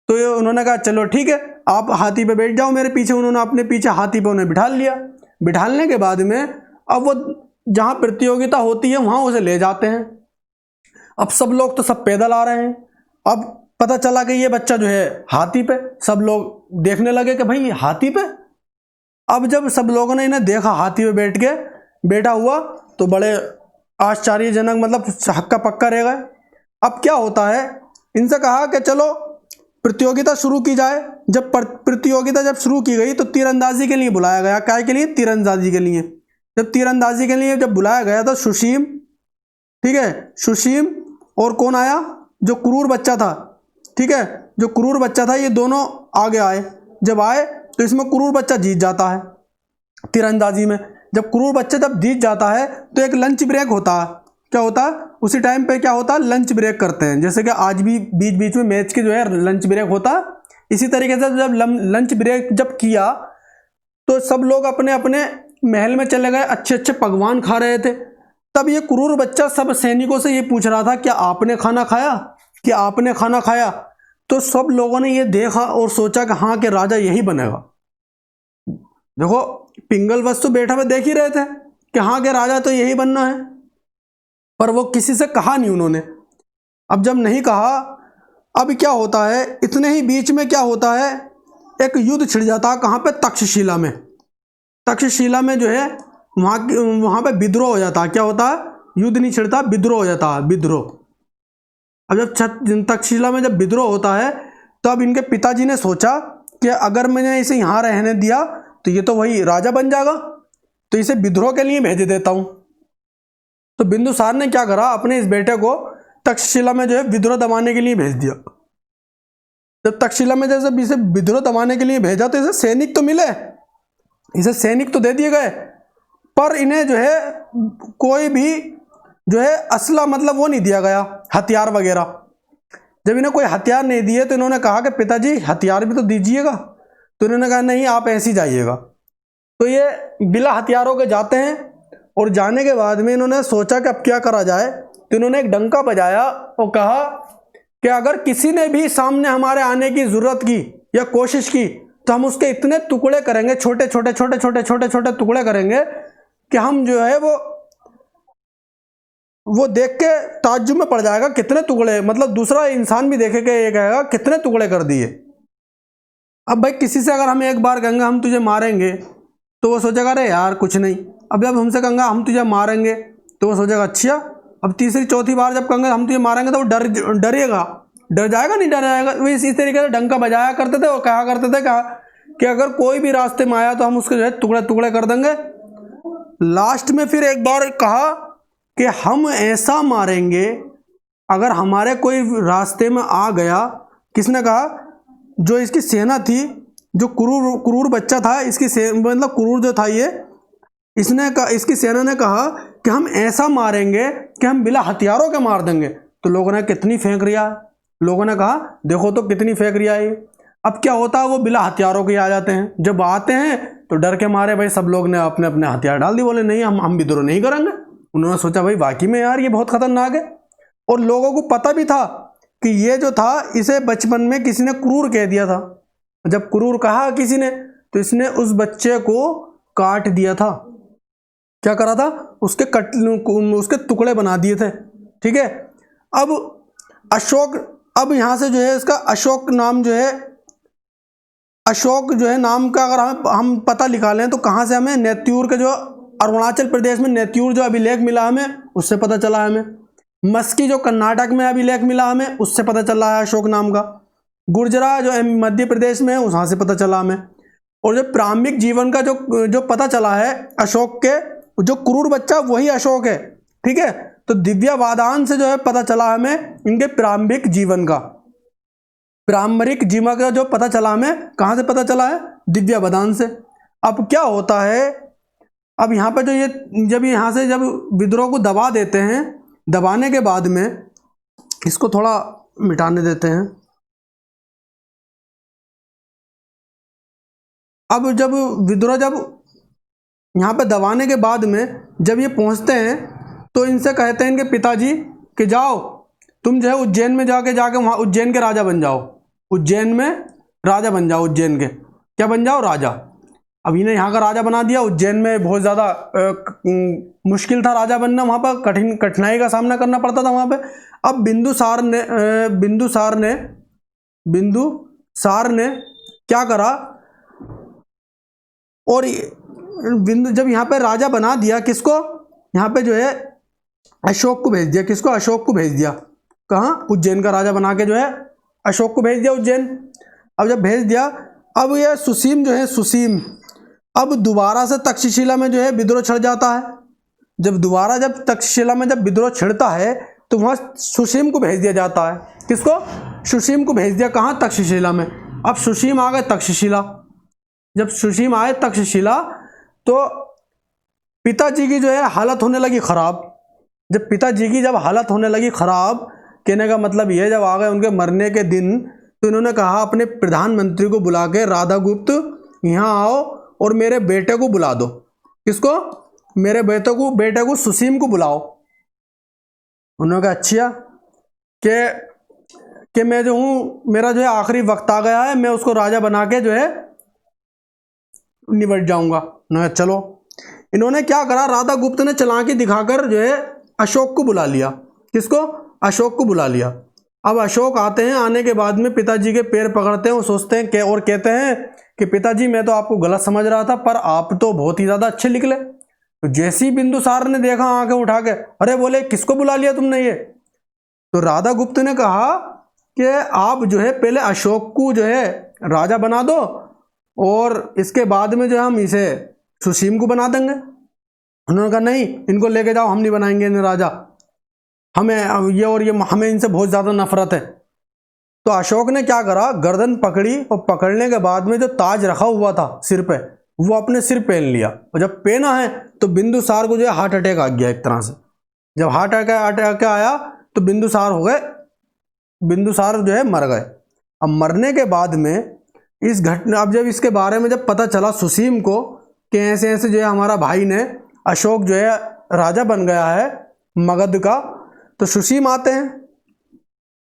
तो उन्होंने कहा चलो ठीक है, आप हाथी पे बैठ जाओ मेरे पीछे। उन्होंने अपने पीछे हाथी पे उन्हें बिठा लिया। बिठालने के बाद में अब वो जहाँ प्रतियोगिता होती है वहाँ उसे ले जाते हैं। अब सब लोग तो सब पैदल आ रहे हैं। अब पता चला कि ये बच्चा जो है हाथी पे, सब लोग देखने लगे कि भाई ये हाथी पे। अब जब सब लोगों ने इन्हें देखा हाथी पे बैठा हुआ तो बड़े आश्चर्यजनक, मतलब हक्का पक्का रह गए। अब क्या होता है, इनसे कहा कि चलो प्रतियोगिता शुरू की जाए। जब प्रतियोगिता जब शुरू की गई तो तीरंदाजी के लिए बुलाया गया। काय के लिए? तीरंदाजी के लिए। जब तीरंदाजी के लिए जब बुलाया गया तो सुशीम, ठीक है, सुशीम और कौन आया? जो क्रूर बच्चा था, ठीक है, जो क्रूर बच्चा था, ये दोनों आगे आए। जब आए तो इसमें क्रूर बच्चा जीत जाता है तीरंदाजी में। जब क्रूर बच्चा जब जीत जाता है तो एक लंच ब्रेक होता है। क्या होता है उसी टाइम पे? क्या होता है, लंच ब्रेक करते हैं। जैसे कि आज भी बीच बीच में मैच के जो है लंच ब्रेक होता है, इसी तरीके से जब लंच ब्रेक जब किया तो सब लोग अपने अपने महल में चले गए, अच्छे अच्छे पकवान खा रहे थे। तब ये क्रूर बच्चा सब सैनिकों से ये पूछ रहा था, क्या आपने खाना खाया? क्या आपने खाना खाया? तो सब लोगों ने ये देखा और सोचा कि हाँ, कि राजा यही बनेगा। देखो, पिंगल वस्तु बैठा हुए देख ही रहे थे कि हाँ, कि राजा तो यही बनना है, पर वो किसी से कहा नहीं उन्होंने। अब जब नहीं कहा, अब क्या होता है, इतने ही बीच में क्या होता है, एक युद्ध छिड़ जाता है। कहाँ पे? तक्षशिला में। तक्षशिला में जो है वहाँ पे विद्रोह हो जाता है। क्या होता है? युद्ध नहीं छिड़ता, विद्रोह हो जाता है, विद्रोह। अब जब तक्षशिला में जब विद्रोह होता है तो अब इनके पिताजी ने सोचा कि अगर मैंने इसे यहाँ रहने दिया तो ये तो वही राजा बन जाएगा, तो इसे विद्रोह के लिए भेज देता हूँ। तो बिंदुसार ने क्या करा, अपने इस बेटे को तक्षशिला में जो है विद्रोह दबाने के लिए भेज दिया। जब तक्षशिला में जैसे इसे विद्रोह दबाने के लिए भेजा तो इसे सैनिक तो मिले, इसे सैनिक तो दे दिए गए, पर इन्हें जो है कोई भी जो है असला, मतलब वो नहीं दिया गया, हथियार वगैरह। जब इन्हें कोई हथियार नहीं दिए तो इन्होंने कहा कि पिताजी हथियार भी तो दीजिएगा। तो इन्होंने कहा नहीं, आप ऐसे ही जाइएगा। तो ये बिना हथियारों के जाते हैं और जाने के बाद में इन्होंने सोचा कि अब क्या करा जाए। तो इन्होंने एक डंका बजाया और कहा कि अगर किसी ने भी सामने हमारे आने की जरूरत की या कोशिश की तो हम उसके इतने टुकड़े करेंगे, छोटे छोटे छोटे छोटे छोटे छोटे टुकड़े करेंगे कि हम जो है वो देख के ताज्जुब में पड़ जाएगा, कितने टुकड़े, मतलब दूसरा इंसान भी देखेगा, ये कहेगा कितने टुकड़े कर दिए। अब भाई किसी से अगर हम एक बार कहेंगे हम तुझे मारेंगे तो वो सोचेगा अरे यार कुछ नहीं। अब जब हमसे कहेंगे हम तुझे मारेंगे तो वो सोचेगा अच्छा। अब तीसरी चौथी बार जब कहेंगे हम तुझे मारेंगे तो वो डरेगा, डर जाएगा, नहीं डर जाएगा। वो इसी तरीके से डंका बजाया करते थे और कहा करते थे कि अगर कोई भी रास्ते में आया तो हम उसके जो है टुकड़े टुकड़े कर देंगे। लास्ट में फिर एक बार कहा कि हम ऐसा मारेंगे, अगर हमारे कोई रास्ते में आ गया। किसने कहा? जो इसकी सेना थी, जो क्रूर बच्चा था, इसकी मतलब क्रूर जो था ये, इसकी सेना ने कहा कि हम ऐसा मारेंगे कि हम बिना हथियारों के मार देंगे। तो लोगों ने कितनी फेंक रिया, लोगों ने कहा देखो तो कितनी फेंक रिया है। अब क्या होता है, वो बिना हथियारों के आ जाते हैं। जब आते हैं तो डर के मारे भाई सब लोग ने अपने अपने हथियार डाल दिए, बोले नहीं हम विद्रोह नहीं करेंगे। उन्होंने सोचा भाई वाकई में यार ये बहुत खतरनाक है। और लोगों को पता भी था कि ये जो था इसे बचपन में किसी ने क्रूर कह दिया था। जब क्रूर कहा किसी ने तो इसने उस बच्चे को काट दिया था। क्या करा था? उसके टुकड़े बना दिए थे। ठीक है। अब अशोक, अब यहां से जो है इसका अशोक नाम जो है, अशोक जो है नाम का अगर हम पता निकालें तो कहाँ से हमें, नेत्यूर के जो अरुणाचल प्रदेश में नेत्यूर जो अभिलेख मिला हमें उससे पता चला हमें। मस्की जो कर्नाटक में अभिलेख मिला हमें उससे पता चला है अशोक नाम का। गुर्जरा जो मध्य प्रदेश में है वहां से पता चला हमें। और जो प्रारंभिक जीवन का जो पता चला है अशोक के, जो क्रूर बच्चा वही अशोक है। ठीक है। तो दिव्यावादान से जो है पता चला हमें इनके प्रारंभिक जीवन का, प्रारंभिक जीवन का जो पता चला हमें कहाँ से पता चला है? दिव्यावादान से। अब क्या होता है, अब यहाँ पे जो ये जब यहाँ से जब विद्रोह को दबा देते हैं, दबाने के बाद में इसको थोड़ा मिटाने देते हैं। अब जब विद्रोह जब यहाँ पे दबाने के बाद में जब ये पहुँचते हैं तो इनसे कहते हैं इनके पिताजी कि जाओ तुम जो है उज्जैन में जाके वहाँ उज्जैन के राजा बन जाओ, उज्जैन में राजा बन जाओ, उज्जैन के क्या बन जाओ? राजा। अब इन्हें यहाँ का राजा बना दिया। उज्जैन में बहुत ज़्यादा मुश्किल था राजा बनना, वहाँ पर कठिनाई का सामना करना पड़ता था वहाँ पे। अब बिंदुसार ने बिंदुसार ने क्या करा, और बिंदु जब यहाँ पे राजा बना दिया किसको, यहाँ पे जो है अशोक को भेज दिया, किसको, अशोक को भेज दिया, कहाँ, उज्जैन का राजा बना के जो है अशोक को भेज दिया उज्जैन। अब जब भेज दिया, अब ये सुसीम जो है, सुसीम अब दोबारा से तक्षशिला में जो है विद्रोह छिड़ जाता है। जब तक्षशिला में जब विद्रोह छिड़ता है तो वहाँ सुसीम को भेज दिया जाता है, किसको, सुसीम को भेज दिया, कहाँ, तक्षशिला में। अब सुसीम आ गए तक्षशिला। जब सुसीम आए तक्षशिला तो पिताजी की जो है हालत होने लगी खराब। जब पिताजी की जब हालत होने लगी खराब, कहने का मतलब ये, जब आ गए उनके मरने के दिन, तो इन्होंने कहा अपने प्रधानमंत्री को बुला के, राधा गुप्त यहाँ आओ और मेरे बेटे को बुला दो, किसको, मेरे बेटे को सुसीम को बुलाओ। उन्होंने कहा अच्छा कि मैं जो हूँ, मेरा जो है आखिरी वक्त आ गया है, मैं उसको राजा बना के जो है निपट जाऊंगा। उन्होंने चलो। इन्होंने क्या करा, राधा गुप्त ने चालाकी दिखाकर जो है अशोक को बुला लिया, किसको, अशोक को बुला लिया। अब अशोक आते हैं, आने के बाद में पिताजी के पैर पकड़ते हैं, वो सोचते हैं और कहते हैं कि पिताजी मैं तो आपको गलत समझ रहा था, पर आप तो बहुत ही ज़्यादा अच्छे निकले। तो जैसे ही बिंदुसार ने देखा आंखें उठा के, अरे बोले किसको बुला लिया तुमने ये। तो राधा गुप्त ने कहा कि आप जो है पहले अशोक को जो है राजा बना दो, और इसके बाद में जो है हम इसे सुसीम को बना देंगे। उन्होंने कहा नहीं, इनको लेके जाओ, हम नहीं बनाएंगे इन्हें राजा, हमें हमें इनसे बहुत ज़्यादा नफरत है। तो अशोक ने क्या करा, गर्दन पकड़ी, और पकड़ने के बाद में जो ताज रखा हुआ था सिर पे, वो अपने सिर पहन लिया। और जब पहना है तो बिंदुसार को जो है हार्ट अटैक आ गया एक तरह से। जब हार्ट अटैक आया तो बिंदुसार हो गए, बिंदुसार जो है मर गए। अब मरने के बाद में इस घटना, अब जब इसके बारे में जब पता चला सुसीम को कि ऐसे ऐसे जो है हमारा भाई ने, अशोक जो है राजा बन गया है मगध का, तो सुसीम आते हैं।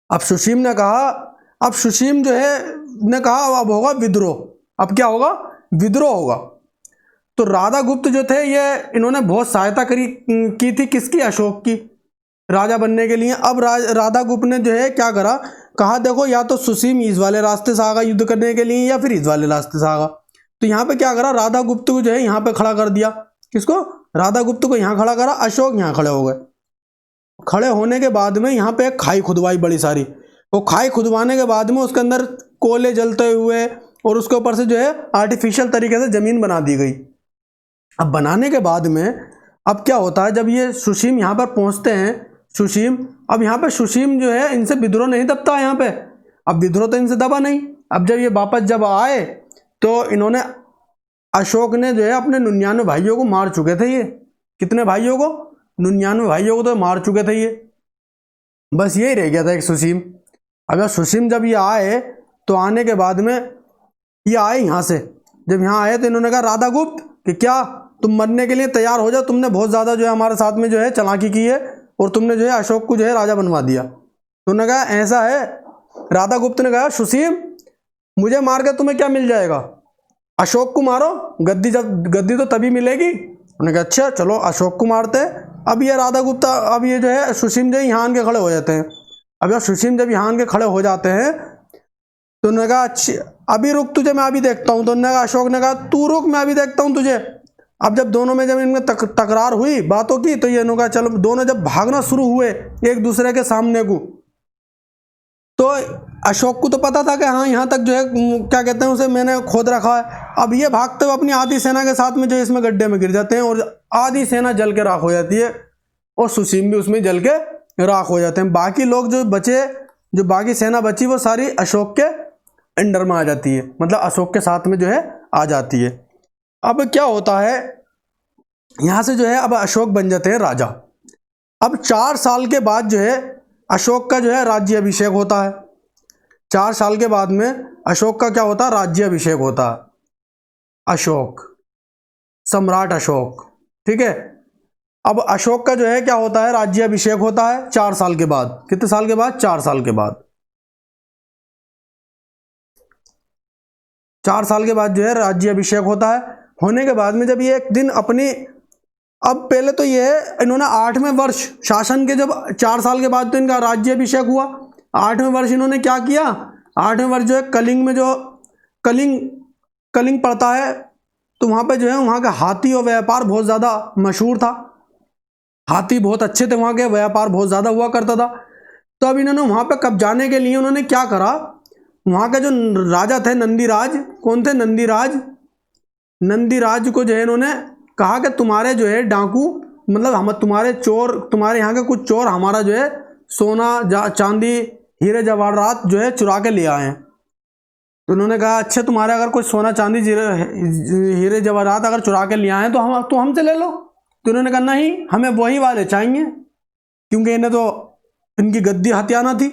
अब सुसीम ने कहा, अब सुसीम जो है ने कहा अब होगा विद्रोह। अब क्या होगा, विद्रोह होगा। तो राधा गुप्त जो थे, ये इन्होंने बहुत सहायता की थी, किसकी, अशोक की, राजा बनने के लिए। अब राधा गुप्त ने जो है क्या करा, कहा देखो या तो सुसीम इस वाले रास्ते से आगा युद्ध करने के लिए, या फिर इस वाले रास्ते से आगा। तो यहाँ पे क्या करा, राधा गुप्त को जो है यहाँ पे खड़ा कर दिया, किसको, राधा गुप्त को यहाँ खड़ा करा, अशोक यहाँ खड़े हो गए। खड़े होने के बाद में यहाँ पे एक खाई खुदवाई बड़ी सारी। वो खाई खुदवाने के बाद में उसके अंदर कोयले जलते हुए, और उसके ऊपर से जो है आर्टिफिशियल तरीके से जमीन बना दी गई। अब बनाने के बाद में अब क्या होता है, जब ये सुसीम यहाँ पर पहुँचते हैं, सुसीम, अब यहाँ पे सुसीम जो है इनसे विद्रोह नहीं दबता यहाँ पे। अब विद्रोह तो इनसे दबा नहीं। अब जब ये वापस जब आए तो इन्होंने, अशोक ने जो है अपने 99 भाइयों को मार चुके थे ये। कितने भाइयों को, 99 भाइयों को तो मार चुके थे ये। बस यही रह गया था एक सुसीम। अगर सुसीम जब ये आए, तो आने के बाद में ये आए यहाँ से, जब यहाँ आए तो इन्होंने कहा राधा गुप्त कि क्या तुम मरने के लिए तैयार हो जाओ, तुमने बहुत ज़्यादा जो है हमारे साथ में जो है चालाकी की है, और तुमने जो है अशोक को जो है राजा बनवा दिया। तो उन्होंने कहा ऐसा है, राधा गुप्त ने कहा सुसीम मुझे मार के तुम्हें क्या मिल जाएगा, अशोक को मारो, गद्दी तो तभी मिलेगी। उन्होंने कहा अच्छा चलो अशोक को मारते हैं। अब ये राधा गुप्ता, अब ये जो है सुसीम जो है यहाँ के खड़े हो जाते हैं। अब यार सुसीम जब यहाँ के खड़े हो जाते हैं तो उन्होंने कहा अच्छा अभी रुक, तुझे मैं अभी देखता हूँ। तो उन्होंने कहा, अशोक ने कहा तू रुक, मैं अभी देखता हूँ तुझे। अब जब दोनों में जब इनमें तकरार हुई बातों की, तो ये इन्होंने कहा चलो, दोनों जब भागना शुरू हुए एक दूसरे के सामने को, तो अशोक को तो पता था कि हाँ यहाँ तक जो है क्या कहते हैं उसे मैंने खोद रखा है। अब ये भागते हुए अपनी आधी सेना के साथ में जो इसमें गड्ढे में गिर जाते हैं, और आधी सेना जल के राख हो जाती है, और सुसीम भी उसमें जल के राख हो जाते हैं। बाकी लोग जो बचे, जो बाकी सेना बची, वो सारी अशोक के अंडर में आ जाती है, मतलब अशोक के साथ में जो है आ जाती है। अब क्या होता है, यहाँ से जो है अब अशोक बन जाते हैं राजा। अब 4 साल के बाद जो है अशोक का जो है राज्य अभिषेक होता है। 4 साल के बाद में अशोक का क्या होता है, राज्य अभिषेक होता है। अशोक, सम्राट अशोक, ठीक है। अब अशोक का जो है क्या होता है, राज्य अभिषेक होता है 4 साल के बाद। कितने साल के बाद, 4 साल के बाद। 4 साल के बाद जो है राज्य अभिषेक होता है। होने के बाद में जब ये एक दिन अपनी, अब पहले तो ये इन्होंने 8वें वर्ष शासन के, जब 4 साल के बाद तो इनका राज्य अभिषेक हुआ। 8वें वर्ष इन्होंने क्या किया 8वें वर्ष जो है कलिंग में जो कलिंग पड़ता है, तो वहाँ पे जो है वहाँ का हाथी और व्यापार बहुत ज़्यादा मशहूर था। हाथी बहुत अच्छे थे, वहाँ के व्यापार बहुत ज़्यादा हुआ करता था। तो अब इन्होंने वहाँ पे कब्जाने के लिए उन्होंने क्या करा, वहाँ के जो राजा थे नंदीराज, कौन थे, नंदीराज को जो है इन्होंने कहा कि तुम्हारे जो है डाकू, मतलब हम तुम्हारे चोर, तुम्हारे यहाँ के कुछ चोर हमारा जो है सोना चांदी हीरे जवाहरात जो है चुरा के ले आए हैं। तो उन्होंने कहा अच्छा तुम्हारे अगर कोई सोना चांदी हीरे जवाहरात अगर चुरा के ले आए तो हमसे ले लो। तो उन्होंने कहा नहीं, हमें वही वाले चाहिए, क्योंकि इन्हें तो इनकी गद्दी हथियाना थी,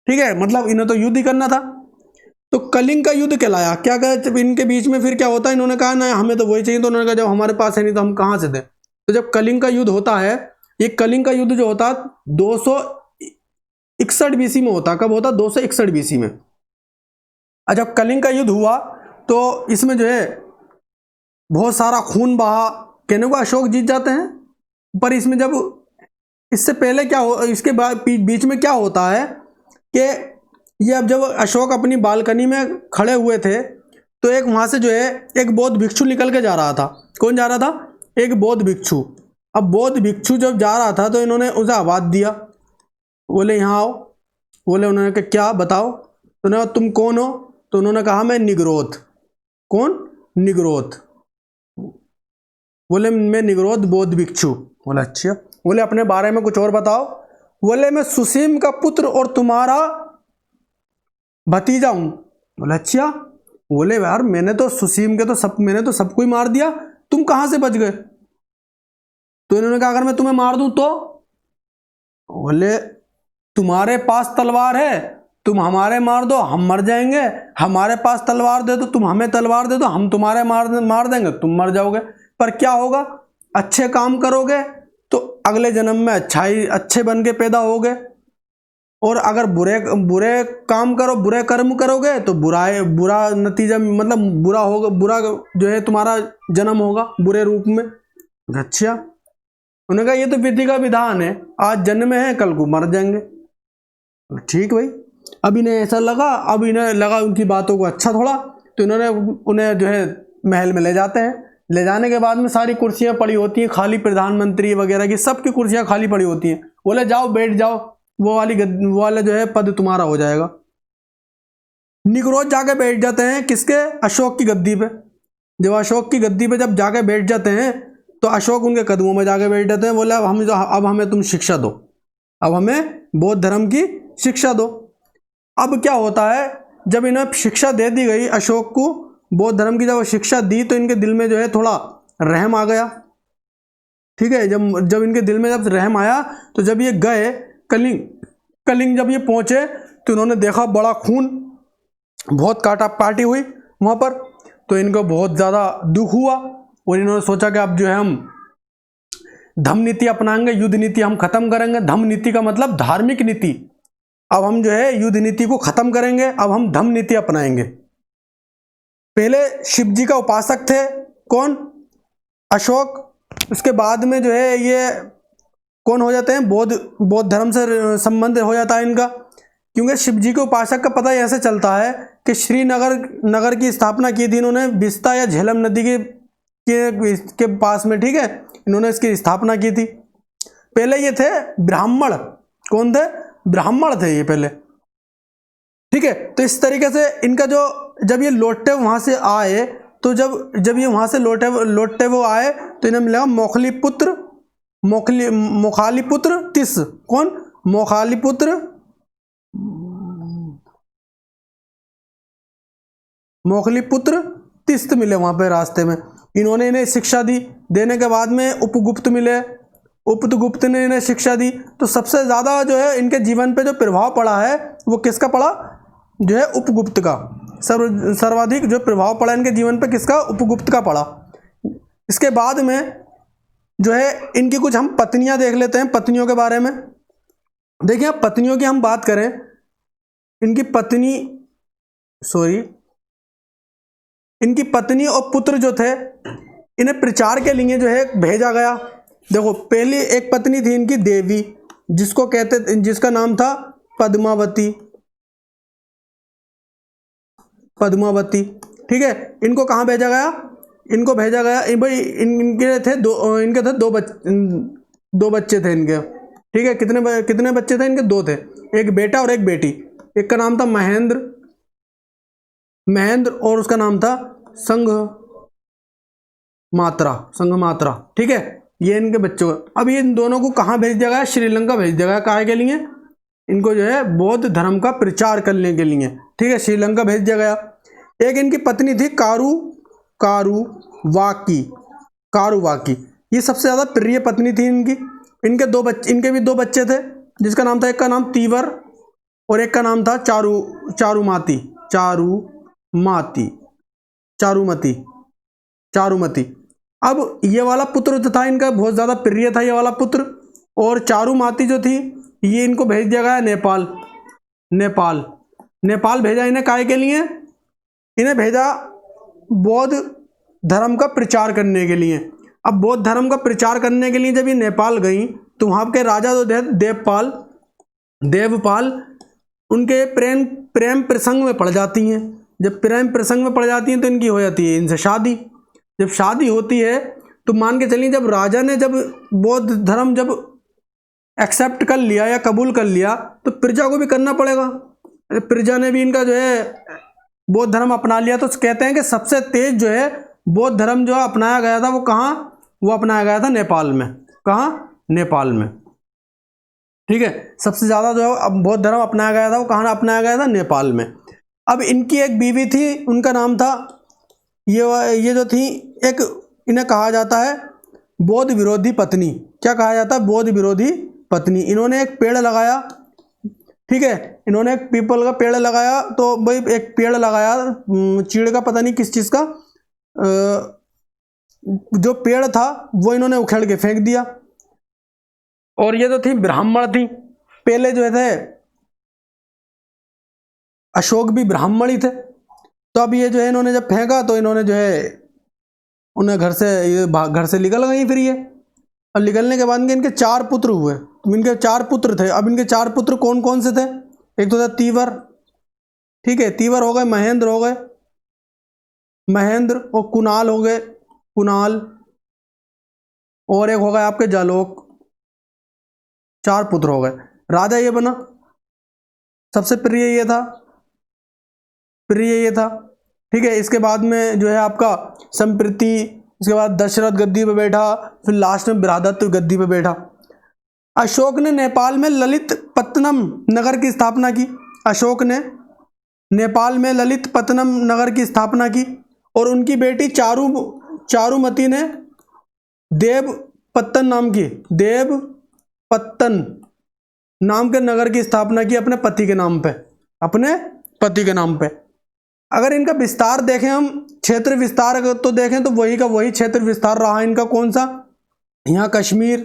ठीक है, मतलब इन्हें तो युद्ध ही करना था। तो कलिंग का युद्ध कहलाया। क्या कहा इनके बीच में, फिर क्या होता है, इन्होंने कहा ना हमें तो वही चाहिए। तो उन्होंने कहा जब हमारे पास है नहीं तो हम कहाँ से दें। तो जब कलिंग का युद्ध होता है, ये कलिंग का युद्ध जो होता है 261 बीसी में होता। कब होता, 261 बीसी में। जब कलिंग का युद्ध हुआ तो इसमें जो है बहुत सारा खून बहा, कहने को अशोक जीत जाते हैं। पर इसमें जब इससे पहले क्या हो, इसके बीच में क्या होता है कि ये अब जब अशोक अपनी बालकनी में खड़े हुए थे तो एक वहाँ से जो है एक बौद्ध भिक्षु निकल के जा रहा था। कौन जा रहा था, एक बौद्ध भिक्षु। अब बौद्ध भिक्षु जब जा रहा था तो इन्होंने उसे आवाज़ दिया, बोले यहाँ आओ। बोले, उन्होंने कहा क्या बताओ। तो उन्होंने तुम कौन हो। तो उन्होंने कहा मैं निग्रोध। कौन, निग्रोध। बोले मैं निग्रोध बौद्ध भिक्षु। बोले अच्छा। बोले अपने बारे में कुछ और बताओ। बोले मैं सुसीम का पुत्र और तुम्हारा भतीजा हूं। बोले अच्छा। बोले यार मैंने तो सुसीम के मैंने तो सबको ही मार दिया, तुम कहां से बच गए। तो इन्होंने कहा अगर मैं तुम्हें मार दूं तो। बोले तुम्हारे पास तलवार है, तुम हमारे मार दो हम मर जाएंगे, हमारे पास तलवार दे दो, तुम हमें तलवार दे दो, हम तुम्हारे मार देंगे, तुम मर जाओगे। पर क्या होगा, अच्छे काम करोगे तो अगले जन्म में अच्छे बन के पैदा होगे, और अगर बुरे काम करो, बुरे कर्म करोगे तो बुरा नतीजा, मतलब बुरा होगा, बुरा जो है तुम्हारा जन्म होगा बुरे रूप में। अच्छा। उन्होंने कहा ये तो विधि का विधान है, आज जन्मे हैं कल को मर जाएंगे। ठीक भाई। अब इन्हें ऐसा लगा, अब इन्हें लगा उनकी बातों को अच्छा थोड़ा, तो इन्होंने उन्हें जो है महल में ले जाते हैं। ले जाने के बाद में सारी कुर्सियां पड़ी होती हैं खाली, प्रधानमंत्री वगैरह की सबकी कुर्सियां खाली पड़ी होती हैं। बोले जाओ बैठ जाओ, वो वाला जो है पद तुम्हारा हो जाएगा। निग्रोध जाके बैठ जाते हैं किसके, अशोक की गद्दी पे। जब अशोक की गद्दी पे जब जाके बैठ जाते हैं तो अशोक उनके कदमों में जाके बैठ जाते हैं। बोले अब हमें तुम शिक्षा दो, अब हमें बौद्ध धर्म की शिक्षा दो। अब क्या होता है, जब इन्हें शिक्षा दे दी गई अशोक को बौद्ध धर्म की, जब शिक्षा दी तो इनके दिल में जो है थोड़ा रहम आ गया। ठीक है, जब इनके दिल में जब रहम आया तो जब ये गए कलिंग जब ये पहुंचे तो इन्होंने देखा बड़ा खून, बहुत काटी हुई वहां पर। तो इनको बहुत ज़्यादा दुख हुआ और इन्होंने सोचा कि अब जो है हम धम्म नीति अपनाएंगे, युद्ध नीति हम खत्म करेंगे। धम्म नीति का मतलब धार्मिक नीति। अब हम जो है युद्ध नीति को खत्म करेंगे, अब हम धम्म नीति अपनाएंगे। पहले शिव जी का उपासक थे, कौन, अशोक। उसके बाद में जो है ये कौन हो जाते हैं, बौद्ध धर्म से संबंध हो जाता है इनका। क्योंकि शिव जी के उपासक का पता ऐसे चलता है कि श्रीनगर की स्थापना की थी इन्होंने, बिस्ता या झेलम नदी के पास में। ठीक है, इन्होंने इसकी स्थापना की थी। पहले ये थे ब्राह्मण। कौन थे, ब्राह्मण थे ये पहले। ठीक है, तो इस तरीके से इनका जो, जब ये लौटते वहां से आए तो जब ये वहां से लौटते वो आए तो इन्हें मिला मोखालीपुत्र तिस। कौन, मोखलीपुत्र तिस्त मिले वहां पे रास्ते में। इन्होंने इन्हें शिक्षा दी। देने के बाद में उपगुप्त मिले, उपगुप्त ने इन्हें शिक्षा दी। तो सबसे ज़्यादा जो है इनके जीवन पे जो प्रभाव पड़ा है वो किसका पड़ा, जो है उपगुप्त का। सर्वाधिक जो प्रभाव पड़ा इनके जीवन पे किसका, उपगुप्त का पड़ा। इसके बाद में जो है इनकी कुछ हम पत्नियां देख लेते हैं, पत्नियों के बारे में। देखिए पत्नियों की हम बात करें, इनकी पत्नी और पुत्र जो थे इन्हें प्रचार के लिए जो है भेजा गया। देखो पहली एक पत्नी थी इनकी देवी, जिसका नाम था पद्मावती। पद्मावती। ठीक है, इनको कहाँ भेजा गया? इनको भेजा गया भाई, इनके थे दो बच्चे थे इनके। ठीक है, कितने बच्चे थे इनके? 2 थे, एक बेटा और एक बेटी। एक का नाम था महेंद्र और उसका नाम था संघमात्रा। ठीक है, ये इनके बच्चों। अब ये इन दोनों को कहाँ भेज दिया गया? श्रीलंका भेज दिया गया। काहे के लिए? इनको जो है बौद्ध धर्म का प्रचार करने के लिए। ठीक है, श्रीलंका भेज दिया गया। एक इनकी पत्नी थी कारुवाकी। ये सबसे ज्यादा प्रिय पत्नी थी इनकी। इनके भी 2 बच्चे थे, जिसका नाम था, एक का नाम तीवर और एक का नाम था चारुमती। अब ये वाला पुत्र जो था इनका बहुत ज्यादा प्रिय था, ये वाला पुत्र। और चारुमती जो थी, ये इनको भेज दिया गया नेपाल भेजा इन्हें। काहे के लिए? इन्हें भेजा बौद्ध धर्म का प्रचार करने के लिए। अब बौद्ध धर्म का प्रचार करने के लिए जब ये नेपाल गई, तो वहां के राजा जो देवपाल उनके प्रेम प्रसंग में पड़ जाती हैं। जब प्रेम प्रसंग में पड़ जाती हैं तो इनकी हो जाती है इनसे शादी। जब शादी होती है तो मान के चलिए, जब राजा ने जब बौद्ध धर्म जब एक्सेप्ट कर लिया या कबूल कर लिया, तो प्रजा को भी करना पड़ेगा। प्रजा ने भी इनका जो है बौद्ध धर्म अपना लिया। तो कहते हैं कि सबसे तेज जो है बौद्ध धर्म जो अपनाया गया था, वो कहाँ? वो अपनाया गया था नेपाल में। कहाँ? नेपाल में। ठीक है, सबसे ज्यादा जो है बौद्ध धर्म अपनाया गया था, वो कहाँ अपनाया गया था? नेपाल में। अब इनकी एक बीवी थी, उनका नाम था, ये जो थी, एक इन्हें कहा जाता है बौद्ध विरोधी पत्नी। क्या कहा जाता है? बौद्ध विरोधी पत्नी। इन्होंने एक पेड़ लगाया। ठीक है, इन्होंने एक पीपल का पेड़ लगाया। तो भाई एक पेड़ लगाया चीड़ का, पता नहीं किस चीज का, जो पेड़ था वो इन्होंने उखेड़ के फेंक दिया। और ये जो थी ब्राह्मण थी, पहले जो थे अशोक भी ब्राह्मण ही थे। तो अब ये जो है इन्होंने जब फेंका, तो इन्होंने जो है उन्हें घर से निकल गई। फिर ये अब निकलने के बाद इनके 4 पुत्र हुए। इनके 4 पुत्र थे। अब इनके 4 पुत्र कौन कौन से थे? एक तो था तीवर। ठीक है, तीवर हो गए, महेंद्र और कुणाल हो गए, और एक हो गए आपके जालोक। 4 पुत्र हो गए। राजा ये बना, सबसे प्रिय ये था। ठीक है, इसके बाद में जो है आपका संप्रति, इसके बाद दशरथ गद्दी पे बैठा, फिर लास्ट में बृहदत्त गद्दी पे बैठा। अशोक ने नेपाल में ललितपत्तनम नगर की स्थापना की। अशोक ने नेपाल में ललितपत्तनम नगर की स्थापना की। और उनकी बेटी चारुमती ने देवपत्तन नाम के नगर की स्थापना की अपने पति के नाम पे। अगर इनका विस्तार देखें, हम क्षेत्र विस्तार तो देखें, तो वही का वही क्षेत्र विस्तार रहा इनका। कौन सा? यहाँ कश्मीर।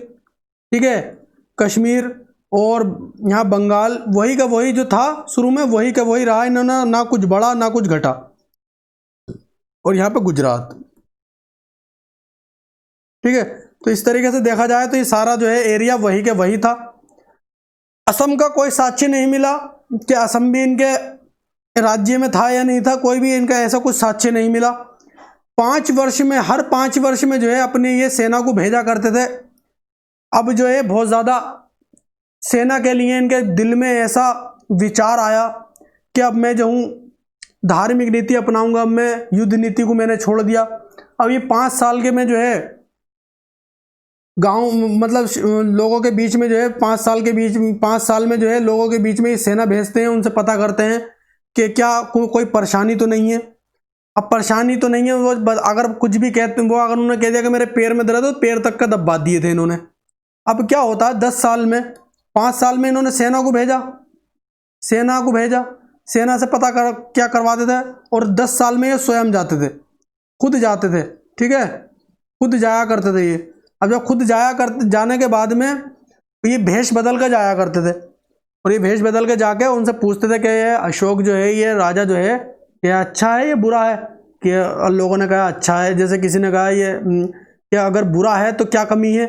ठीक है, कश्मीर और यहाँ बंगाल, वही का वही जो था शुरू में, वही का वही रहा। इन्होंने ना कुछ बढ़ा ना कुछ घटा। और यहाँ पे गुजरात। ठीक है, तो इस तरीके से देखा जाए तो ये सारा जो है एरिया वही के वही था। असम का कोई साक्ष्य नहीं मिला कि असम भी इनके राज्य में था या नहीं था। कोई भी इनका ऐसा कुछ साक्ष्य नहीं मिला। 5 वर्ष में, हर 5 वर्ष में जो है अपनी ये सेना को भेजा करते थे। अब जो है बहुत ज़्यादा सेना के लिए इनके दिल में ऐसा विचार आया कि अब मैं जो हूँ धार्मिक नीति अपनाऊंगा। अब मैं युद्ध नीति को मैंने छोड़ दिया। अब ये 5 साल के में जो है गांव, मतलब लोगों के बीच में जो है 5 साल में जो है लोगों के बीच में ये सेना भेजते हैं। उनसे पता करते हैं कि क्या कोई परेशानी तो नहीं है। अब परेशानी तो नहीं है, वो अगर कुछ भी कहते, वो अगर उन्होंने कह दिया कि मेरे पैर में दर्द हो, तो पैर तक का दबा दिए थे इन्होंने। अब क्या होता है 10 साल में, 5 साल में इन्होंने सेना को भेजा, सेना से पता क्या करवाते थे। और 10 साल में ये स्वयं जाते थे, खुद जाते थे। ठीक है, खुद जाया करते थे ये। अब जब खुद जाने के बाद में ये भेष बदल कर जाया करते थे। और ये भेष बदल के जाके उनसे पूछते थे कि ये अशोक जो है, ये राजा जो है, ये अच्छा है ये बुरा है? कि लोगों ने कहा अच्छा है। जैसे किसी ने कहा ये क्या अगर बुरा है तो क्या कमी है?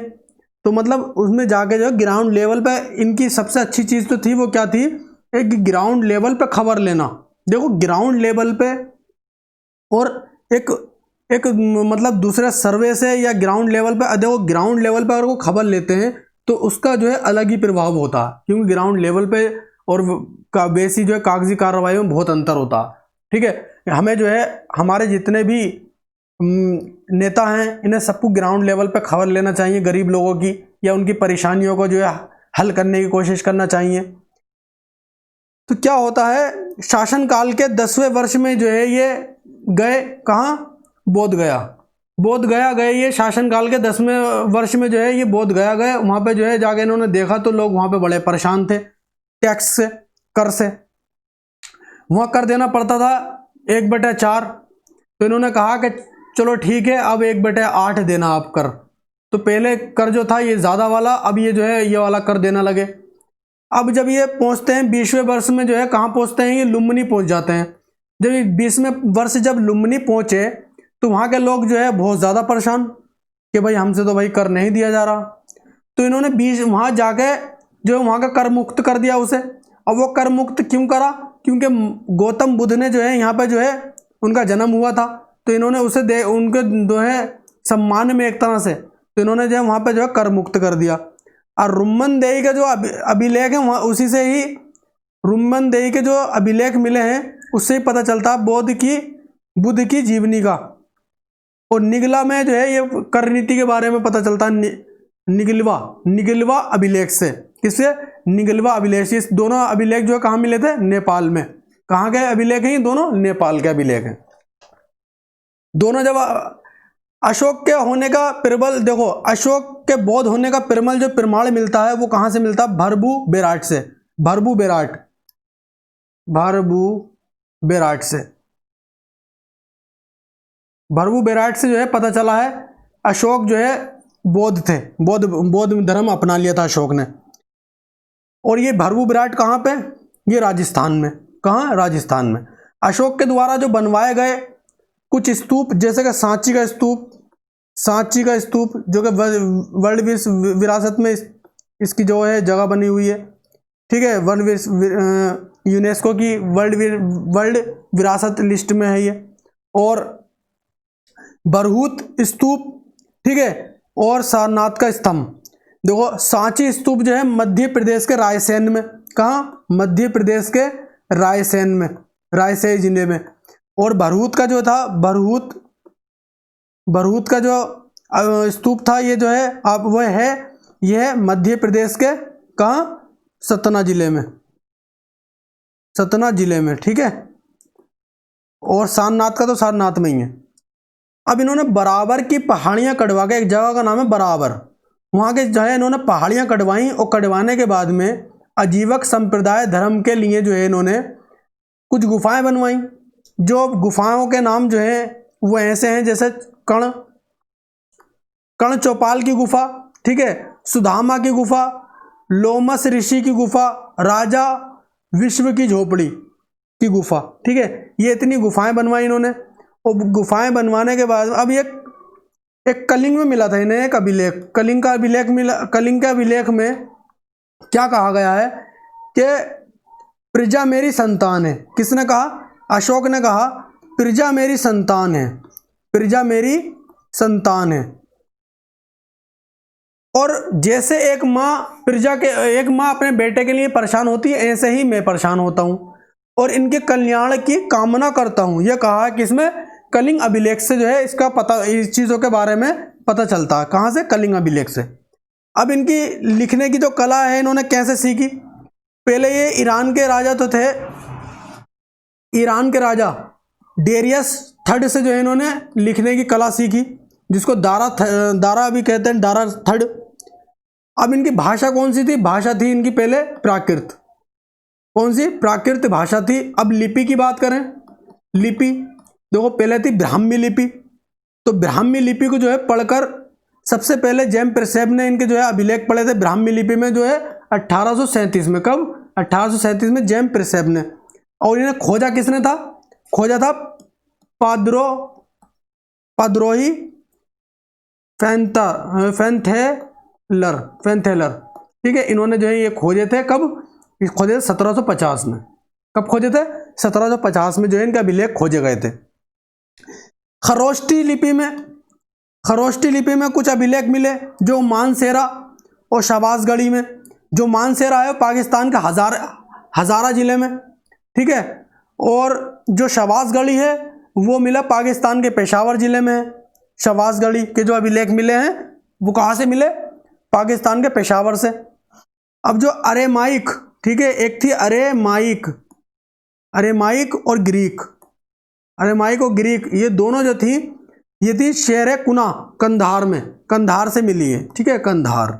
तो मतलब उसमें जाके जो ग्राउंड लेवल पे इनकी सबसे अच्छी चीज़ तो थी, वो क्या थी? एक ग्राउंड लेवल पे खबर लेना। देखो ग्राउंड लेवल पे और एक एक मतलब दूसरे सर्वे से या ग्राउंड लेवल पे, देखो ग्राउंड लेवल पे अगर वो खबर लेते हैं तो उसका जो है अलग ही प्रभाव होता है, क्योंकि ग्राउंड लेवल पे और बेसी जो है कागजी कार्रवाई में बहुत अंतर होता है। ठीक है, हमें जो है हमारे जितने भी नेता हैं इन्हें सबको ग्राउंड लेवल पे खबर लेना चाहिए, गरीब लोगों की या उनकी परेशानियों को जो है हल करने की कोशिश करना चाहिए। तो क्या होता है, शासनकाल के 10वें वर्ष में जो है ये गए कहाँ, बोध गया। बोध गया गए, ये शासनकाल के 10वें वर्ष में जो है ये बोध गया गए। वहाँ पे जो है जाके इन्होंने देखा तो लोग वहाँ पे बड़े परेशान थे टैक्स से, कर से। वहाँ कर देना पड़ता था 1/4। तो इन्होंने कहा कि चलो ठीक है, अब 1/8 देना आप कर। तो पहले कर जो था ये ज़्यादा वाला, अब ये जो है ये वाला कर देना लगे। अब जब ये पहुँचते हैं 20वें वर्ष में जो है कहाँ पहुँचते हैं, ये लुम्बिनी पहुँच जाते हैं। जब ये 20वें वर्ष जब लुम्बिनी पहुँचे तो वहाँ के लोग जो है बहुत ज़्यादा परेशान कि भाई हमसे तो भाई कर नहीं दिया जा रहा। तो इन्होंने 20 वहाँ जाके जो वहाँ का कर मुक्त कर दिया उसे। अब वो कर मुक्त क्यों करा, क्योंकि गौतम बुद्ध ने जो है यहाँ पे जो है उनका जन्म हुआ था, तो इन्होंने उसे उनके जो है सम्मान में एक तरह से, तो इन्होंने जो है वहाँ पे जो है कर मुक्त कर दिया। और रुम्मनदेही के जो अभिलेख हैं वहाँ उसी से ही, रुम्मनदेही के जो अभिलेख मिले हैं उससे ही पता चलता बुद्ध की जीवनी का। और निगला में जो है ये कर नीति के बारे में पता चलता है निगलवा अभिलेख से। किससे, निगलवा अभिलेख से। इस दोनों अभिलेख जो है कहाँ मिले थे, नेपाल में। कहाँ के अभिलेख हैं ये दोनों, नेपाल के अभिलेख हैं दोनों। जब अशोक के होने का प्रबल, देखो अशोक के बौद्ध होने का प्रबल जो प्रमाण मिलता है वो कहाँ से मिलता है, भरभू बेराट से। भरभू बेराट से जो है पता चला है अशोक जो है बौद्ध थे, बौद्ध धर्म अपना लिया था अशोक ने। और ये भरभू बेराट कहाँ पे, ये राजस्थान में। कहाँ, राजस्थान में। अशोक के द्वारा जो बनवाए गए कुछ स्तूप, जैसे कि सांची का स्तूप जो कि वर्ल्ड विरासत में इसकी जो है जगह बनी हुई है। ठीक है, यूनेस्को की वर्ल्ड विरासत लिस्ट में है ये। और बरहूत स्तूप, ठीक है, और सारनाथ का स्तंभ। देखो सांची स्तूप जो है मध्य प्रदेश के रायसेन में। कहाँ, मध्य प्रदेश के रायसेन में, रायसेन जिले में। और बरहूत का जो था, बरहूत का जो स्तूप था ये जो है अब वह है, यह है मध्य प्रदेश के कहाँ, सतना जिले में। ठीक है, और सारनाथ का तो सारनाथ में ही है। अब इन्होंने बराबर की पहाड़ियाँ कटवा के, एक जगह का नाम है बराबर, वहाँ के जो है इन्होंने पहाड़ियाँ कटवाई। और कटवाने के बाद में आजीवक संप्रदाय धर्म के लिए जो है इन्होंने कुछ गुफाएं बनवाई। जो गुफाओं के नाम जो है वो ऐसे हैं, जैसे कर्ण चौपाल की गुफा, ठीक है, सुदामा की गुफा, लोमस ऋषि की गुफा, राजा विश्व की झोपड़ी की गुफा। ठीक है, ये इतनी गुफाएं बनवाई इन्होंने। और गुफाएं बनवाने के बाद अब एक कलिंग में मिला था इन्हें एक अभिलेख, कलिंग का अभिलेख मिला। कलिंग के अभिलेख में क्या कहा गया है कि प्रजा मेरी संतान है। किसने कहा, अशोक ने कहा प्रजा मेरी संतान है, प्रजा मेरी संतान है। और जैसे एक माँ अपने बेटे के लिए परेशान होती है, ऐसे ही मैं परेशान होता हूँ और इनके कल्याण की कामना करता हूँ। यह कहा कि इसमें कलिंग अभिलेख से जो है इसका पता, इस चीज़ों के बारे में पता चलता है। कहाँ से, कलिंग अभिलेख से। अब इनकी लिखने की जो कला है इन्होंने कैसे सीखी, पहले ये ईरान के राजा तो थे, ईरान के राजा डेरियस थर्ड से जो है इन्होंने लिखने की कला सीखी, जिसको दारा भी कहते हैं, दारा थर्ड। अब इनकी भाषा कौन सी थी, भाषा थी इनकी पहले प्राकृत। कौन सी, प्राकृत भाषा थी। अब लिपि की बात करें, लिपि देखो पहले थी ब्राह्मी लिपि। तो ब्राह्मी लिपि को जो है पढ़कर सबसे पहले जेम प्रिसेप ने इनके जो है अभिलेख पढ़े थे ब्राह्मी लिपि में, जो है 1837 में। कब, 1837 में जेम प्रिसेप ने। और इन्हें खोजा किसने था, खोजा था पाद्रोही फैंथेलर। ठीक है, इन्होंने जो है ये खोजे थे। कब खोजे थे, 1750 में। कब खोजे थे, 1750 में जो है इनके अभिलेख खोजे गए थे। खरोष्टी लिपि में कुछ अभिलेख मिले जो मानसेरा और शहबाजगढ़ी में। जो मानसेरा है पाकिस्तान के हज़ारा ज़िले में, ठीक है, और जो शहबाजगढ़ी है वो मिला पाकिस्तान के पेशावर ज़िले में है। शहबाजगढ़ी के जो अभिलेख मिले हैं वो कहाँ से मिले? पाकिस्तान के पेशावर से। अब जो अरेमाइक, ठीक है, एक थी अरेमाइक और ग्रीक। अरेमाइक और ग्रीक ये दोनों जो थी ये थी शेर कुना कंधार में, कंधार से मिली है, ठीक है, कंधार।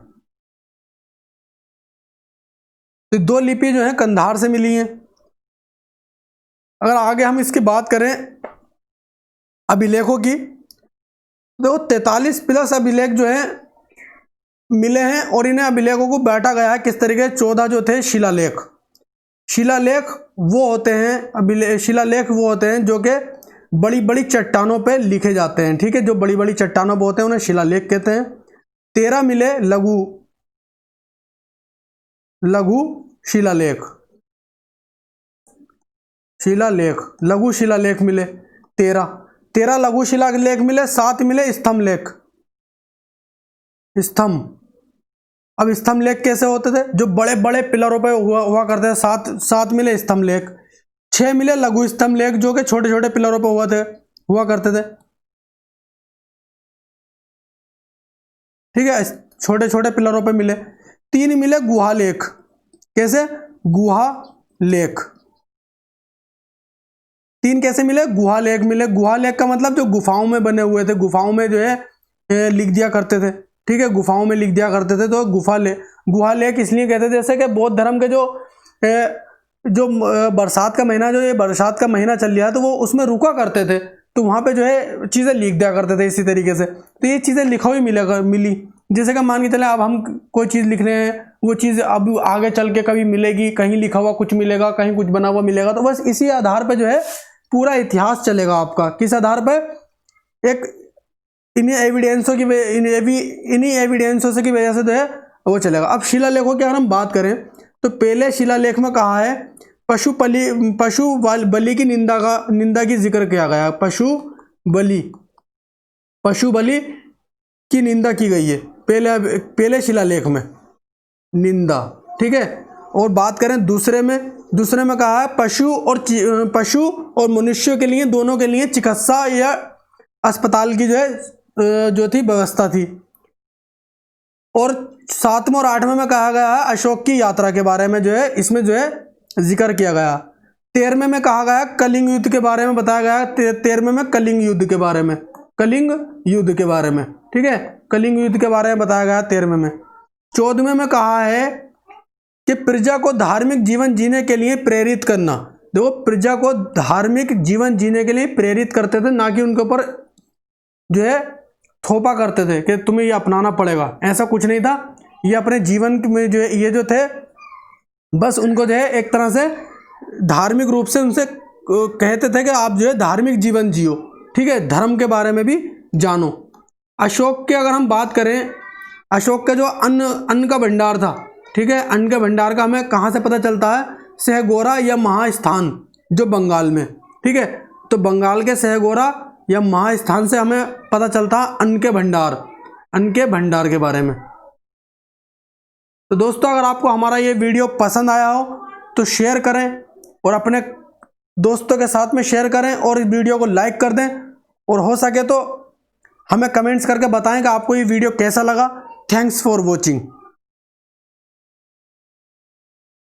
तो दो लिपि जो है कंधार से मिली हैं। अगर आगे हम इसकी बात करें अभिलेखों की, तो 43+ अभिलेख जो है मिले हैं और इन्हें अभिलेखों को बांटा गया है किस तरीके? 14 जो थे शिलालेख। शिलालेख वो होते हैं जो कि बड़ी बड़ी चट्टानों पे लिखे जाते हैं, ठीक है, जो बड़ी बड़ी चट्टानों पे होते हैं उन्हें शिलालेख कहते हैं। 13 मिले लघु लघु शिलालेख मिले 13 लघु शिलालेख मिले। 7 मिले स्तंभलेख। अब स्तंभलेख कैसे होते थे? जो बड़े बड़े पिलरों पे हुआ करते थे। 7 मिले स्तंभलेख। 6 मिले लघु स्तंभलेख जो कि छोटे छोटे पिलरों पे हुआ करते थे, ठीक है, छोटे छोटे पिलरों पे मिले। 3 मिले गुहालेख। कैसे? गुहालेख। 3 कैसे मिले? गुहालेख मिले। गुहालेख का मतलब जो गुफाओं में बने हुए थे, गुफाओं में जो है लिख दिया करते थे, ठीक है, गुफाओं में लिख दिया करते थे। तो गुहालेख इसलिए कहते थे जैसे कि बौद्ध धर्म के जो बरसात का महीना, जो ये बरसात का महीना चल रहा है तो वो उसमें रुका करते थे, तो वहाँ पे जो है चीज़ें लिख दिया करते थे इसी तरीके से। तो ये चीज़ें लिखा हुई मिली। जैसे कि मान के चले अब हम कोई चीज़ लिख रहे हैं, वो चीज़ अब आगे चल के कभी मिलेगी, कहीं लिखा हुआ कुछ मिलेगा, कहीं कुछ बना हुआ मिलेगा। तो बस इसी आधार पर जो है पूरा इतिहास चलेगा आपका। किस आधार पर? इन्हीं एविडेंसों की वजह से जो है वो चलेगा। अब शिलालेखों की अगर हम बात करें तो पहले शिलालेख में कहा है पशु बलि की निंदा की जिक्र किया गया। पशु बलि की निंदा की गई है पहले शिलालेख में, निंदा, ठीक है। और बात करें दूसरे में कहा है पशु और मनुष्यों के लिए, दोनों के लिए चिकित्सा या अस्पताल की जो थी व्यवस्था थी। और 7वें और 8वें में कहा गया है अशोक की यात्रा के बारे में, जो है इसमें जो है जिक्र किया गया। 13वें में कहा गया कलिंग युद्ध के बारे में बताया गया। 13वें में कलिंग युद्ध के बारे में, ठीक है, कलिंग युद्ध के बारे में बताया गया 13वें में। 14वें में कहा है कि प्रजा को धार्मिक जीवन जीने के लिए प्रेरित करना। देखो, प्रजा को धार्मिक जीवन जीने के लिए प्रेरित करते थे, ना कि उनके ऊपर जो है थोपा करते थे कि तुम्हें ये अपनाना पड़ेगा। ऐसा कुछ नहीं था। ये अपने जीवन में जो है ये जो थे बस उनको जो है एक तरह से धार्मिक रूप से उनसे कहते थे कि आप जो है धार्मिक जीवन जियो, ठीक है, धर्म के बारे में भी जानो। अशोक की अगर हम बात करें, अशोक का जो अन्न का भंडार था, ठीक है, अन्न के भंडार का हमें कहाँ से पता चलता है? सहगोरा या महास्थान जो बंगाल में, ठीक है, तो बंगाल के सहगोरा या महास्थान से हमें पता चलता है अन्न के भंडार के बारे में। तो दोस्तों, अगर आपको हमारा ये वीडियो पसंद आया हो तो शेयर करें और अपने दोस्तों के साथ में शेयर करें और इस वीडियो को लाइक कर दें, और हो सके तो हमें कमेंट्स करके बताएं कि आपको ये वीडियो कैसा लगा। Thanks for watching.